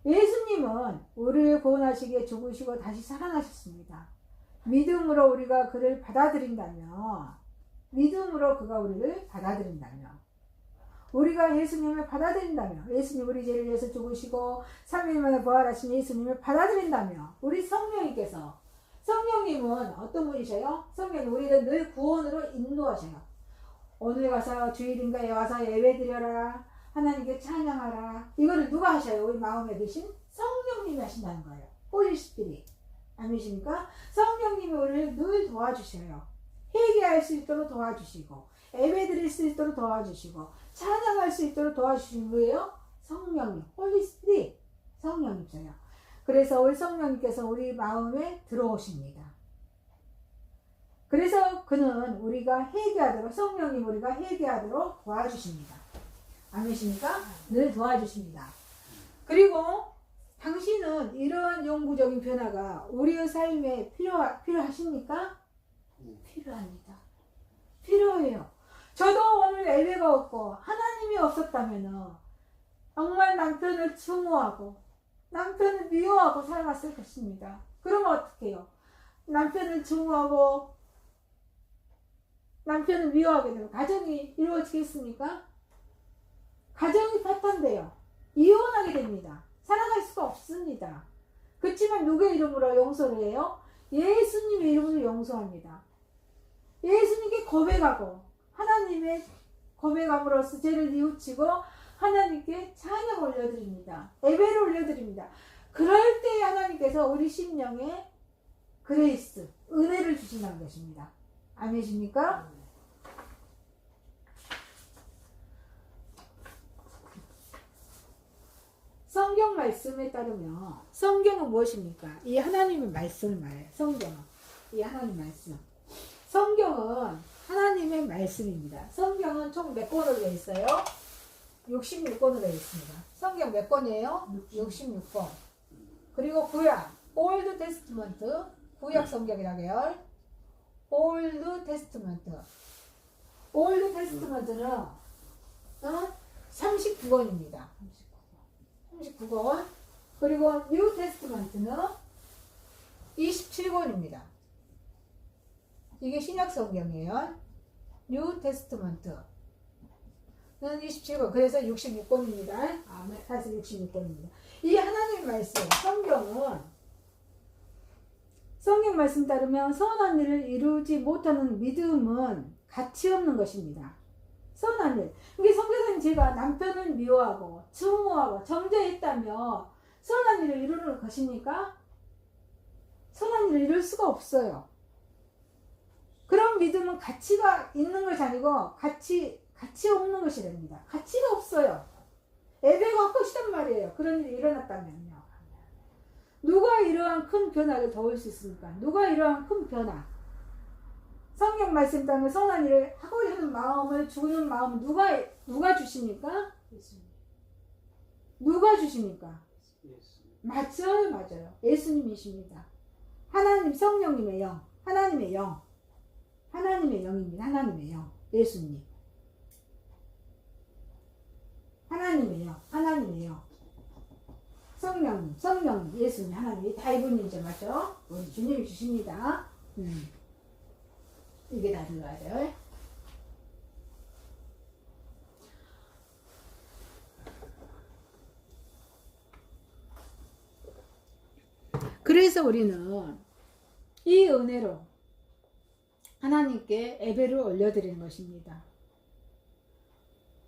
예수님은 우리를 구원하시기에 죽으시고 다시 살아나셨습니다. 믿음으로 우리가 그를 받아들인다면, 믿음으로 그가 우리를 받아들인다면, 우리가 예수님을 받아들인다면, 예수님 우리 죄를 위해서 죽으시고 3일 만에 부활하신 예수님을 받아들인다면, 우리 성령님께서, 성령님은 어떤 분이셔요? 성령님 우리를 늘 구원으로 인도하셔요. 오늘 가서 주일인가에 와서 예배드려라, 하나님께 찬양하라. 이거를 누가 하셔요? 우리 마음에 드신 성령님이 하신다는 거예요. 홀리 스피릿. 아니십니까? 성령님이 우리를 늘 도와주셔요. 회개할 수 있도록 도와주시고, 예배 드릴 수 있도록 도와주시고, 찬양할 수 있도록 도와주시는 거예요. 성령님, 홀리 스피릿. 성령님이세요. 그래서 우리 성령님께서 우리 마음에 들어오십니다. 그래서 그는 우리가 회개하도록, 성령님 우리가 회개하도록 도와주십니다. 아멘이십니까? 늘 도와주십니다. 그리고 당신은 이러한 영구적인 변화가 우리의 삶에 필요하십니까? 필요합니다. 필요해요. 저도 오늘 예배가 없고 하나님이 없었다면 정말 남편을 증오하고 남편을 미워하고 살았을 것입니다. 그러면 어떻게 해요? 남편을 증오하고 남편을 미워하게 되면 가정이 이루어지겠습니까? 가정이 파탄돼요. 이혼하게 됩니다. 살아갈 수가 없습니다. 그렇지만 누구의 이름으로 용서를 해요? 예수님의 이름으로 용서합니다. 예수님께 고백하고 하나님의 고백함으로써 죄를 뉘우치고 하나님께 찬양 올려드립니다. 예배를 올려드립니다. 그럴 때 하나님께서 우리 심령에 그레이스, 은혜를 주신다는 것입니다. 아멘이십니까? 성경 말씀에 따르면 성경은 무엇입니까? 이 하나님의 말씀을 말해요. 성경은 이 하나님 말씀. 성경은 하나님의 말씀입니다. 성경은 총 몇 권으로 되어 있어요? 66권으로 되어 있습니다. 성경 몇 권이에요? 66권. 그리고 구약, 올드 테스트먼트, 구약 성경이라 계열. 올드 테스트먼트. 올드 테스트먼트는 39권입니다. 39권. 그리고 뉴 테스트먼트는 27권입니다. 이게 신약 성경이에요. 뉴 테스트먼트는 27권. 그래서 66권입니다. 사실 66권입니다. 이 하나님의 말씀, 성경 말씀 따르면 선한 일을 이루지 못하는 믿음은 가치 없는 것입니다. 선한 일. 이게 선교사님 제가 남편을 미워하고 증오하고 정죄했다며 선한 일을 이루는 것입니까? 선한 일을 이룰 수가 없어요. 그런 믿음은 가치가 있는 것이 아니고 가치 없는 것이랍니다. 가치가 없어요. 예배가 헛것이단 말이에요. 그런 일이 일어났다면요. 누가 이러한 큰 변화를 도울 수 있습니까? 누가 이러한 큰 변화? 성경 말씀 따르면 선한 일을 하고 하는 마음을 주는 마음은 누가 주십니까? 예수님. 누가 주십니까? 예수님. 맞아요. 예수님이십니다. 하나님, 성령님의 영, 하나님의 영, 하나님의 영입니다. 하나님의 영, 예수님. 하나님의 영, 하나님의 영. 성령님, 예수님, 하나님, 다 이분이죠, 맞죠? 우리 주님이 주십니다. 이게 다 들어가야 돼요. 그래서 우리는 이 은혜로 하나님께 예배를 올려드리는 것입니다.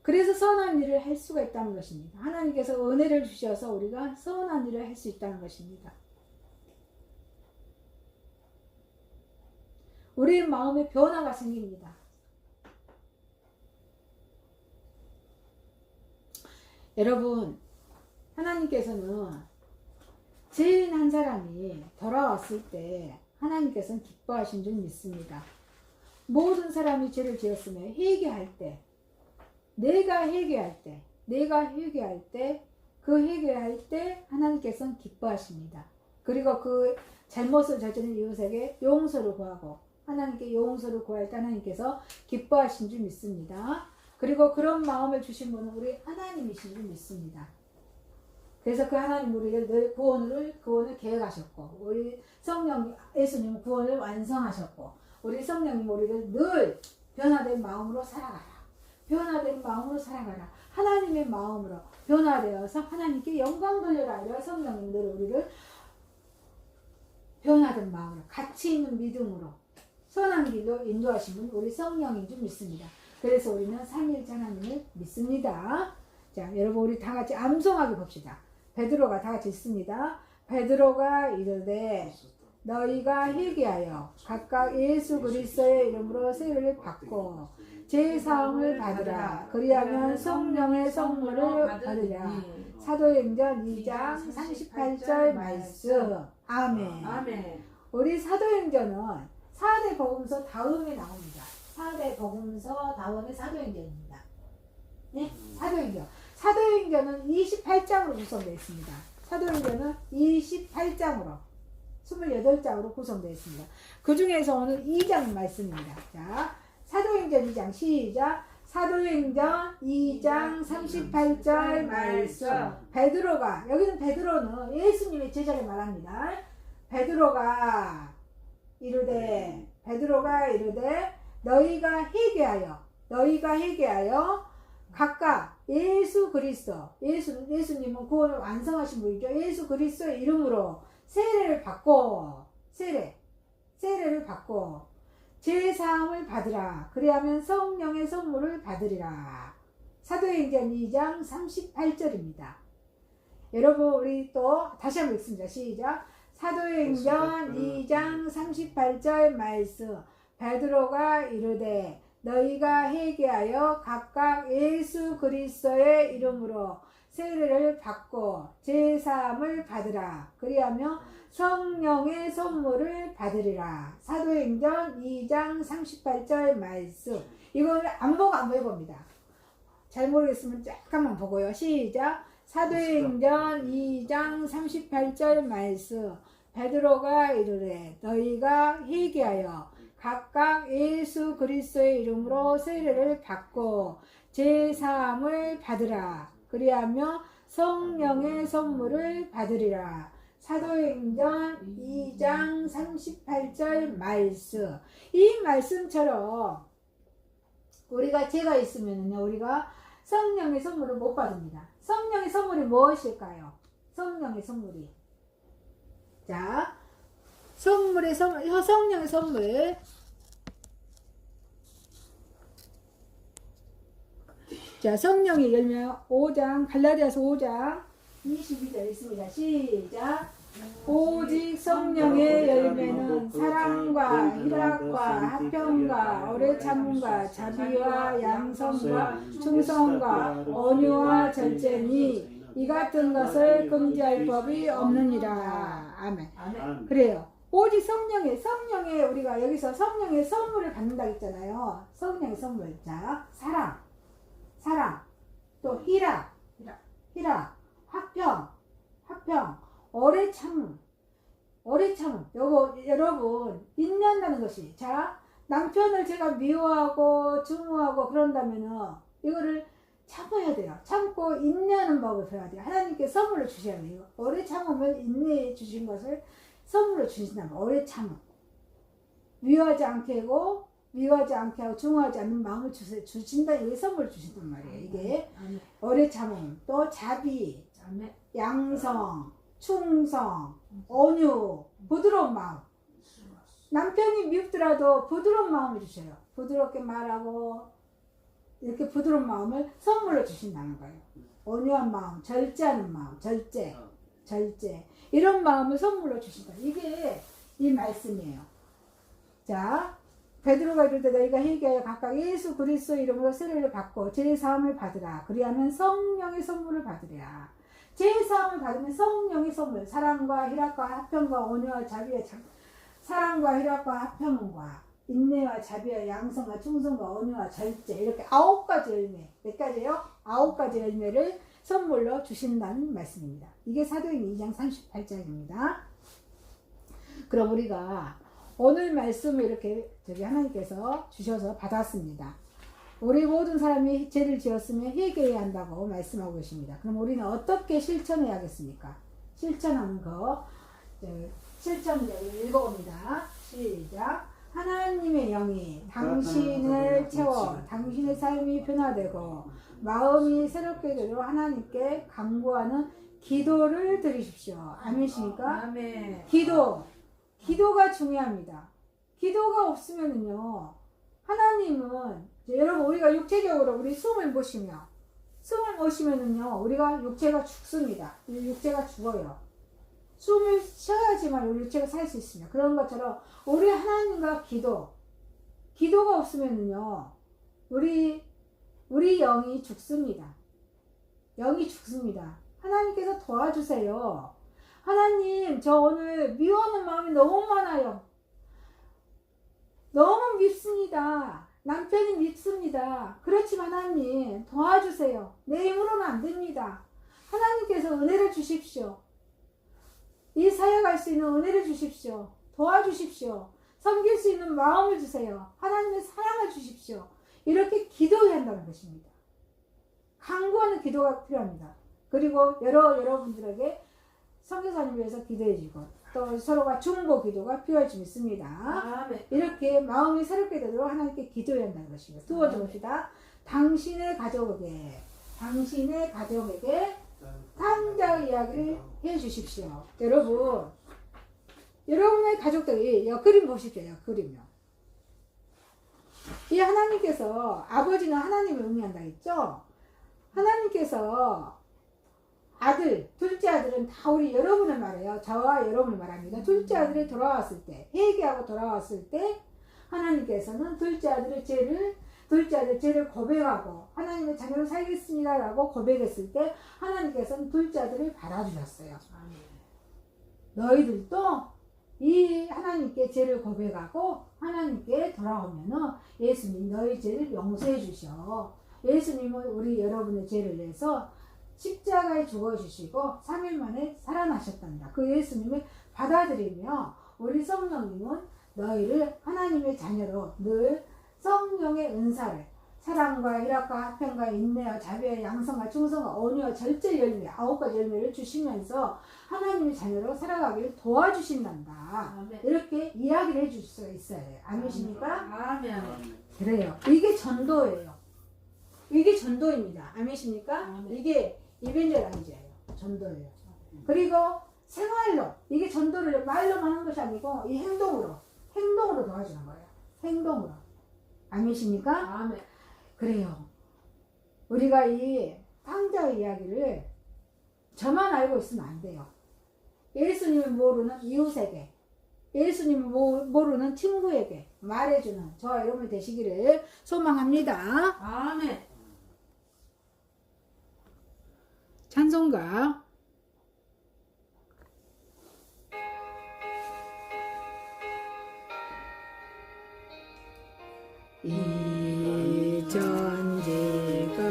그래서 선한 일을 할 수가 있다는 것입니다. 하나님께서 은혜를 주셔서 우리가 선한 일을 할 수 있다는 것입니다. 우리의 마음에 변화가 생깁니다. 여러분, 하나님께서는 죄인 한 사람이 돌아왔을 때 하나님께서는 기뻐하신 줄 믿습니다. 모든 사람이 죄를 지었으며 회개할 때, 내가 회개할 때, 그 회개할 때 하나님께서는 기뻐하십니다. 그리고 그 잘못을 저지른 이웃에게 용서를 구하고 하나님께 용서를 구할 때 하나님께서 기뻐하신 줄 믿습니다. 그리고 그런 마음을 주신 분은 우리 하나님이신 줄 믿습니다. 그래서 그 하나님 우리를 늘 구원을 계획하셨고, 우리 성령 예수님 구원을 완성하셨고, 우리 성령님 우리를 늘 변화된 마음으로 살아가라. 변화된 마음으로 살아가라. 하나님의 마음으로 변화되어서 하나님께 영광 돌려라. 이런 성령님 늘 우리를 변화된 마음으로, 가치 있는 믿음으로, 선한 길로 인도하신 분 우리 성령인 줄 믿습니다. 그래서 우리는 삼위일체 하나님을 믿습니다. 자, 여러분 우리 다 같이 암송하게 봅시다. 베드로가 다 같이 있습니다. 베드로가 이르되 너희가 회개하여 각각 예수 그리스도의 이름으로 세례를 받고 제사함을 받으라. 그리하면 성령의 선물을 받으리라. 사도행전 2장 38절 말씀. 아멘. 아멘. 우리 사도행전은 4대 복음서 다음에 나옵니다. 4대 복음서 다음에 사도행전입니다. 네? 사도행전. 사도행전은 28장으로 구성되어 있습니다. 사도행전은 28장으로 28장으로 구성되어 있습니다. 그 중에서 오늘 2장 말씀입니다. 자, 사도행전 2장 시작. 사도행전 2장 38절 말씀. 베드로가, 여기는 베드로는 예수님의 제자를 말합니다. 베드로가 이르되 너희가 회개하여 각각 예수 그리스도, 예수님은 구원을 완성하신 분이죠. 예수 그리스도의 이름으로 세례를 받고 제사함을 받으라. 그리하면 성령의 선물을 받으리라. 사도행전 2장 38절입니다. 여러분 우리 또 다시 한번 읽습니다. 시작. 사도행전 2장 38절 말씀. 베드로가 이르되 너희가 회개하여 각각 예수 그리스도의 이름으로 세례를 받고 제사함을 받으라. 그리하며 성령의 선물을 받으리라. 사도행전 2장 38절 말씀. 이걸 안 보고 한번 해봅니다. 잘 모르겠으면 잠깐만 보고요. 시작. 사도행전 2장 38절 말씀. 베드로가 이르되 너희가 회개하여 각각 예수 그리스도의 이름으로 세례를 받고 제사함을 받으라. 그리하며 성령의 선물을 받으리라. 사도행전 2장 38절 말씀. 이 말씀처럼 우리가 죄가 있으면요, 우리가 성령의 선물을 못 받습니다. 성령의 선물이 무엇일까요? 성령의 선물이. 자, 성령의 선물. 자, 성령의 열매 5장, 갈라디아서 5장 22절 있습니다. 시작. 오직 성령의 열매는 사랑과 희락과 화평과 오래 참음과 자비와 양성과 충성과 온유와 절제니 이 같은 것을 금지할 법이 없느니라. 아멘. 아멘. 그래요. 오직 성령의 우리가 여기서 성령의 선물을 받는다 했잖아요. 성령의 선물. 자, 사랑, 또 희락, 화평, 오래 참음. 여러분, 인내한다는 것이. 자, 남편을 제가 미워하고, 증오하고 그런다면은, 이거를 참아야 돼요. 참고 인내하는 법을 배워야 돼요. 하나님께 선물을 주셔야 돼요. 오래 참으면 인내해 주신 것을 선물로 주신다면, 오래 참음. 미워하지 않게 하고, 증오하지 않는 마음을 주신다. 이게 선물을 주신단 말이에요. 이게. 오래 참음, 또 자비, 양성, 충성, 온유, 부드러운 마음. 남편이 미흡더라도 부드러운 마음을 주셔요. 부드럽게 말하고 이렇게 부드러운 마음을 선물로 주신다는 거예요. 온유한 마음, 절제하는 마음, 절제. 이런 마음을 선물로 주신다. 이게 이 말씀이에요. 자, 베드로가 이럴 때 너희가 회개하여 각각 예수 그리스도 이름으로 세례를 받고 제사함을 받으라. 그리하면 성령의 선물을 받으리라. 제사함을 받으면 성령의 선물, 사랑과 희락과 화평과 온유와 자비와 사랑과 희락과 화평과 인내와 자비와 양성과 충성과 온유와 절제, 이렇게 9가지 열매. 몇 가지예요? 9가지 열매를 선물로 주신다는 말씀입니다. 이게 사도행전 2장 38절입니다. 그럼 우리가 오늘 말씀을 이렇게 하나님께서 주셔서 받았습니다. 우리 모든 사람이 죄를 지었으면 회개해야 한다고 말씀하고 계십니다. 그럼 우리는 어떻게 실천해야겠습니까? 실천하는 거. 실천을 읽어봅니다. 시작. 하나님의 영이 당신을 채워 당신의 삶이 변화되고 마음이 새롭게 되도록 하나님께 간구하는 기도를 드리십시오. 아멘이십니까? 아멘. 기도가 중요합니다. 기도가 없으면은요, 하나님은 여러분 우리가 육체적으로 우리 숨을 못 쉬면은요 우리가 육체가 죽습니다. 육체가 죽어요. 숨을 쉬어야지만 우리 육체가 살 수 있습니다. 그런 것처럼 우리 하나님과 기도가 없으면은요 우리 영이 죽습니다. 영이 죽습니다. 하나님께서 도와주세요. 하나님, 저 오늘 미워하는 마음이 너무 많아요. 너무 밉습니다. 남편이 밉습니다. 그렇지만 하나님 도와주세요. 내 힘으로는 안 됩니다. 하나님께서 은혜를 주십시오. 이 사역할 수 있는 은혜를 주십시오. 도와주십시오. 섬길 수 있는 마음을 주세요. 하나님의 사랑을 주십시오. 이렇게 기도해야 한다는 것입니다. 간구하는 기도가 필요합니다. 그리고 여러분들에게 선교사님 위해서 기도해 주고 또 서로가 중보 기도가 필요할 줄 믿습니다. 아멘. 이렇게 마음이 새롭게 되도록 하나님께 기도해야 한다는 것입니다. 두 번째 봅시다. 당신의 가족에게 탕자 이야기를 해 주십시오. 여러분의 가족들이 그림 보십시오. 그림요. 이 하나님께서 아버지는 하나님을 의미한다 했죠. 하나님께서 둘째 아들은 다 우리 여러분을 말해요. 저와 여러분을 말합니다. 둘째 아들이 돌아왔을 때, 회개하고 돌아왔을 때, 하나님께서는 둘째 아들 죄를 고백하고, 하나님의 자녀로 살겠습니다라고 고백했을 때, 하나님께서는 둘째 아들을 받아주셨어요. 너희들도 이 하나님께 죄를 고백하고, 하나님께 돌아오면은 예수님 너희 죄를 용서해 주셔. 예수님은 우리 여러분의 죄를 내서 십자가에 죽어주시고 3일 만에 살아나셨단다. 그 예수님을 받아들이며 우리 성령님은 너희를 하나님의 자녀로 늘 성령의 은사를 사랑과 희락과 화평과 인내와 자비와 양성과 충성과 온유와 절제 열매 9가지 열매를 주시면서 하나님의 자녀로 살아가기를 도와주신단다. 아멘. 이렇게 이야기를 해줄 수 있어요. 아멘이십니까? 아멘. 그래요. 이게 전도예요. 이게 전도입니다. 아멘이십니까? 아멘. 이게 이벤젤라이즈예요. 전도예요. 그리고 생활로 이게 전도를 말로만 하는 것이 아니고 이 행동으로 도와주는 거예요. 행동으로. 아멘이십니까? 아멘. 그래요. 우리가 이 탕자의 이야기를 저만 알고 있으면 안 돼요. 예수님을 모르는 이웃에게, 예수님을 모르는 친구에게 말해주는 저와 여러분이 되시기를 소망합니다. 아멘. 찬송가 이 전지가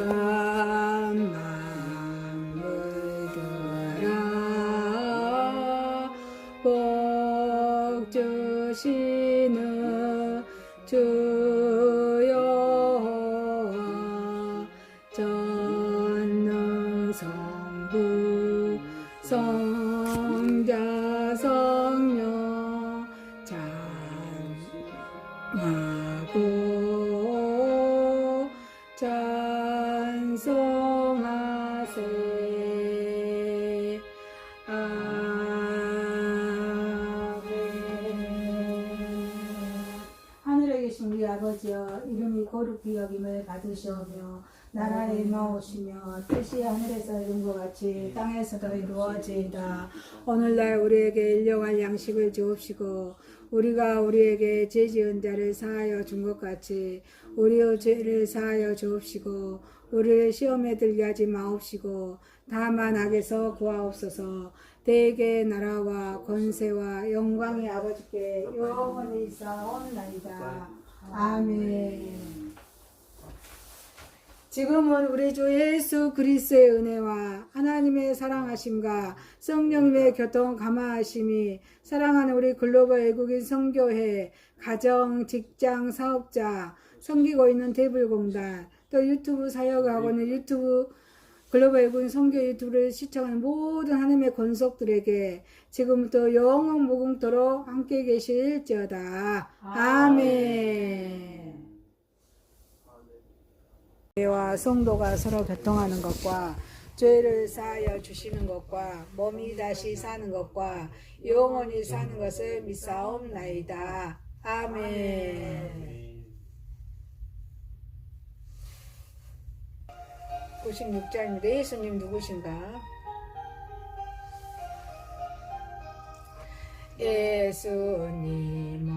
만물들아 복 주시는 주여 전능성부 성자 성령 찬양하고 찬송하세. 아멘. 하늘에 계신 우리 아버지여, 이름이 거룩히 여김을 받으시오며 나라에 임하오시며 뜻이 하늘에서 이룬 것 같이 땅에서도 이루어지이다. 오늘날 우리에게 일용할 양식을 주옵시고 우리가 우리에게 죄 지은 자를 사하여 준 것 같이 우리의 죄를 사하여 주옵시고 우리를 시험에 들게 하지 마옵시고 다만 악에서 구하옵소서. 대개 나라와 권세와 영광의 아버지께 영원히 있사옵나이다. 아멘. 지금은 우리 주 예수 그리스도의 은혜와 하나님의 사랑하심과 성령님의 교통 감화하심이 사랑하는 우리 글로벌 외국인 선교회 가정, 직장, 사업자, 섬기고 있는 대불공단, 또 유튜브 사역하고 있는 유튜브 글로벌 군 선교 유튜브를 시청하는 모든 하나님의 권속들에게 지금부터 영원 무궁토록 함께 계실지어다. 아멘. 교회와 성도가 서로 교통하는 것과 죄를 사하여 주시는 것과 몸이 다시 사는 것과 영원히 사는 것을 믿사옵나이다. 아멘. 96장입니다. 예수님 누구신가? 예수님은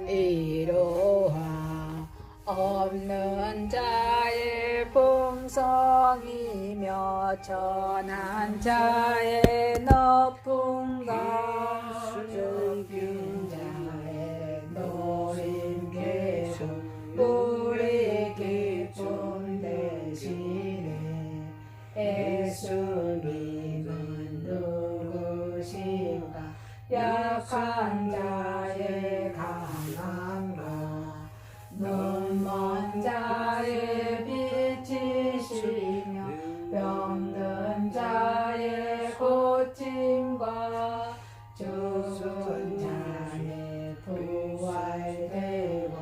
이로하 없는 자의 풍성이며 천한 자의 높음과 죽은 자의 노림께서 우리 기쁨 되시네. 예수님은 누구신가? 약한 자의 강함과 눈먼 자의 빛이시며 병든 자의 고침과 죽은 자의 부활되고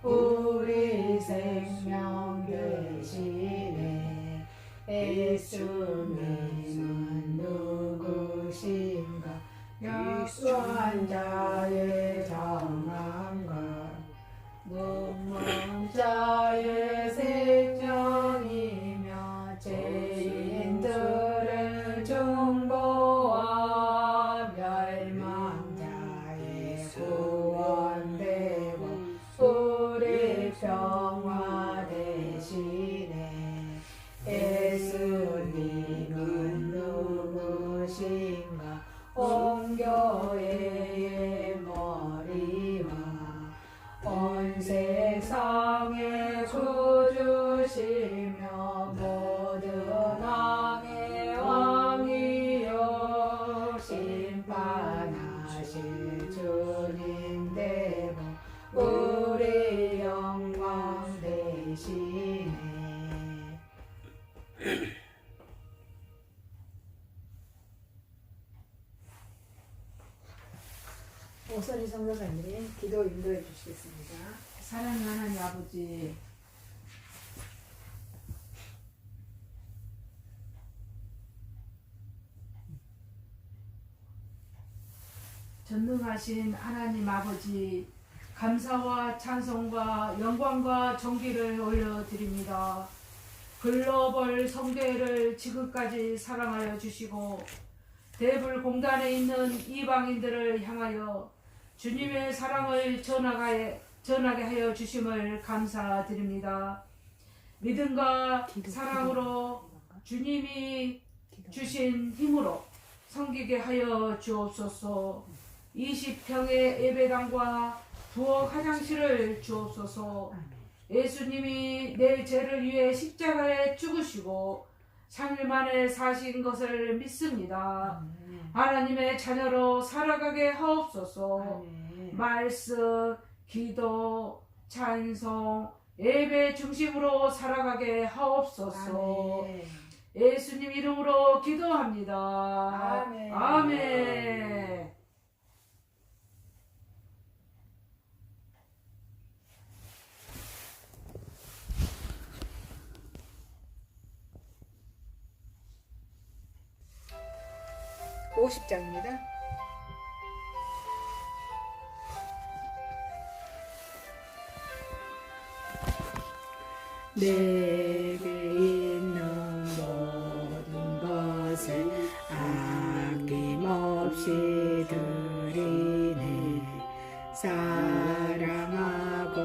우리 생명 되시네. 예수님은 누구신가? 약한 자의 장함과 눈먼 자의 색정이며 죄인들의 중보와 멸망 자의 구원되고 우리 평화 되시네. 예수님은 누구신가? 온 교회의 머리와 온 세상의 구주시며 모든 왕의 왕이요 심판하실 주님 되고 우리 영광 되시네. 오선희 선교사님이 기도 인도해 주시겠습니다. 사랑하는 하나님 아버지, 전능하신 하나님 아버지, 감사와 찬송과 영광과 존귀를 올려드립니다. 글로벌 성교회를 지금까지 사랑하여 주시고 대불공단에 있는 이방인들을 향하여 주님의 사랑을 전하게 하여 주심을 감사드립니다. 믿음과 사랑으로 주님이 주신 힘으로 섬기게 하여 주옵소서. 20평의 예배당과 부엌 화장실을 주옵소서. 예수님이 내 죄를 위해 십자가에 죽으시고 3일 만에 사신 것을 믿습니다. 하나님의 자녀로 살아가게 하옵소서. 말씀, 기도, 찬송, 예배 중심으로 살아가게 하옵소서. 예수님 이름으로 기도합니다. 아멘. 아멘. 오 50장입니다. 내게 있는 모든 것을 아낌없이 드리네. 사랑하고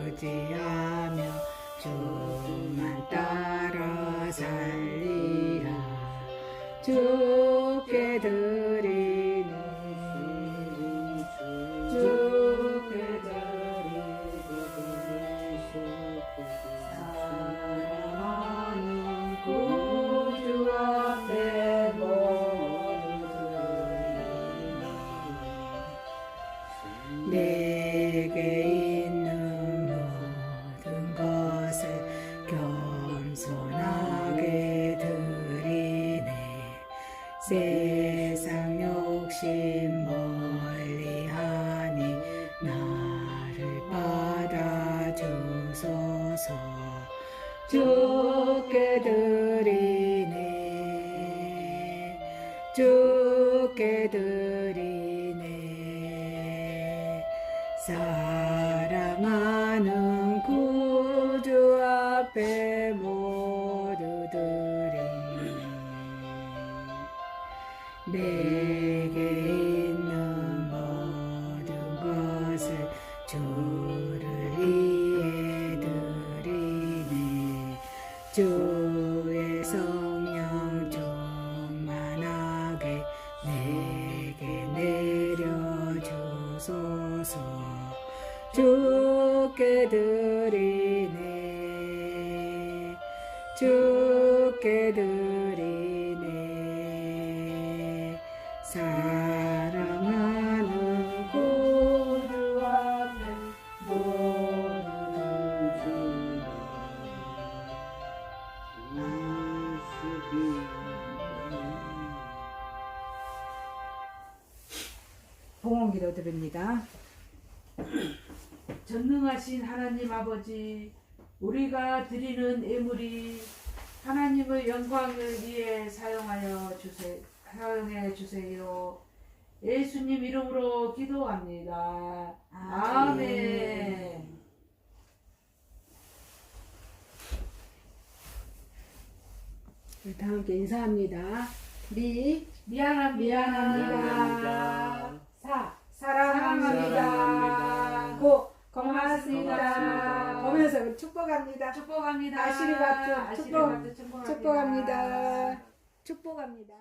의지하며 주만 따라 살리라. 주께 드리네. 주께 사랑하는 구주 앞에 모두 드리네. 내게 있는 모든 것을 겸손하게 드리네. 세상 욕심 멀리하니 나를 받아주소서. 주께 드리네. 주께 드리네. 사랑하는 구주 앞에 모두 드리네. 내게 있는 모든 것을 주를 위해 드리네. 주의 성령 충만하게 내게 내려주소서. 주께 드리네. 주께 드리네. 사랑하는 구주 앞에 모두 드리네. 봉헌기도 드립니다. 전능하신 하나님 아버지, 우리가 드리는 예물이 하나님의 영광을 위해 사용해 주세요. 예수님 이름으로 기도합니다. 아멘. 우리 다 함께 인사합니다. 미안합니다. 사랑합니다. 고맙습니다. 보면서 축복합니다. 축복합니다. 아시리바트 축복합니다. 축복합니다. 축복합니다.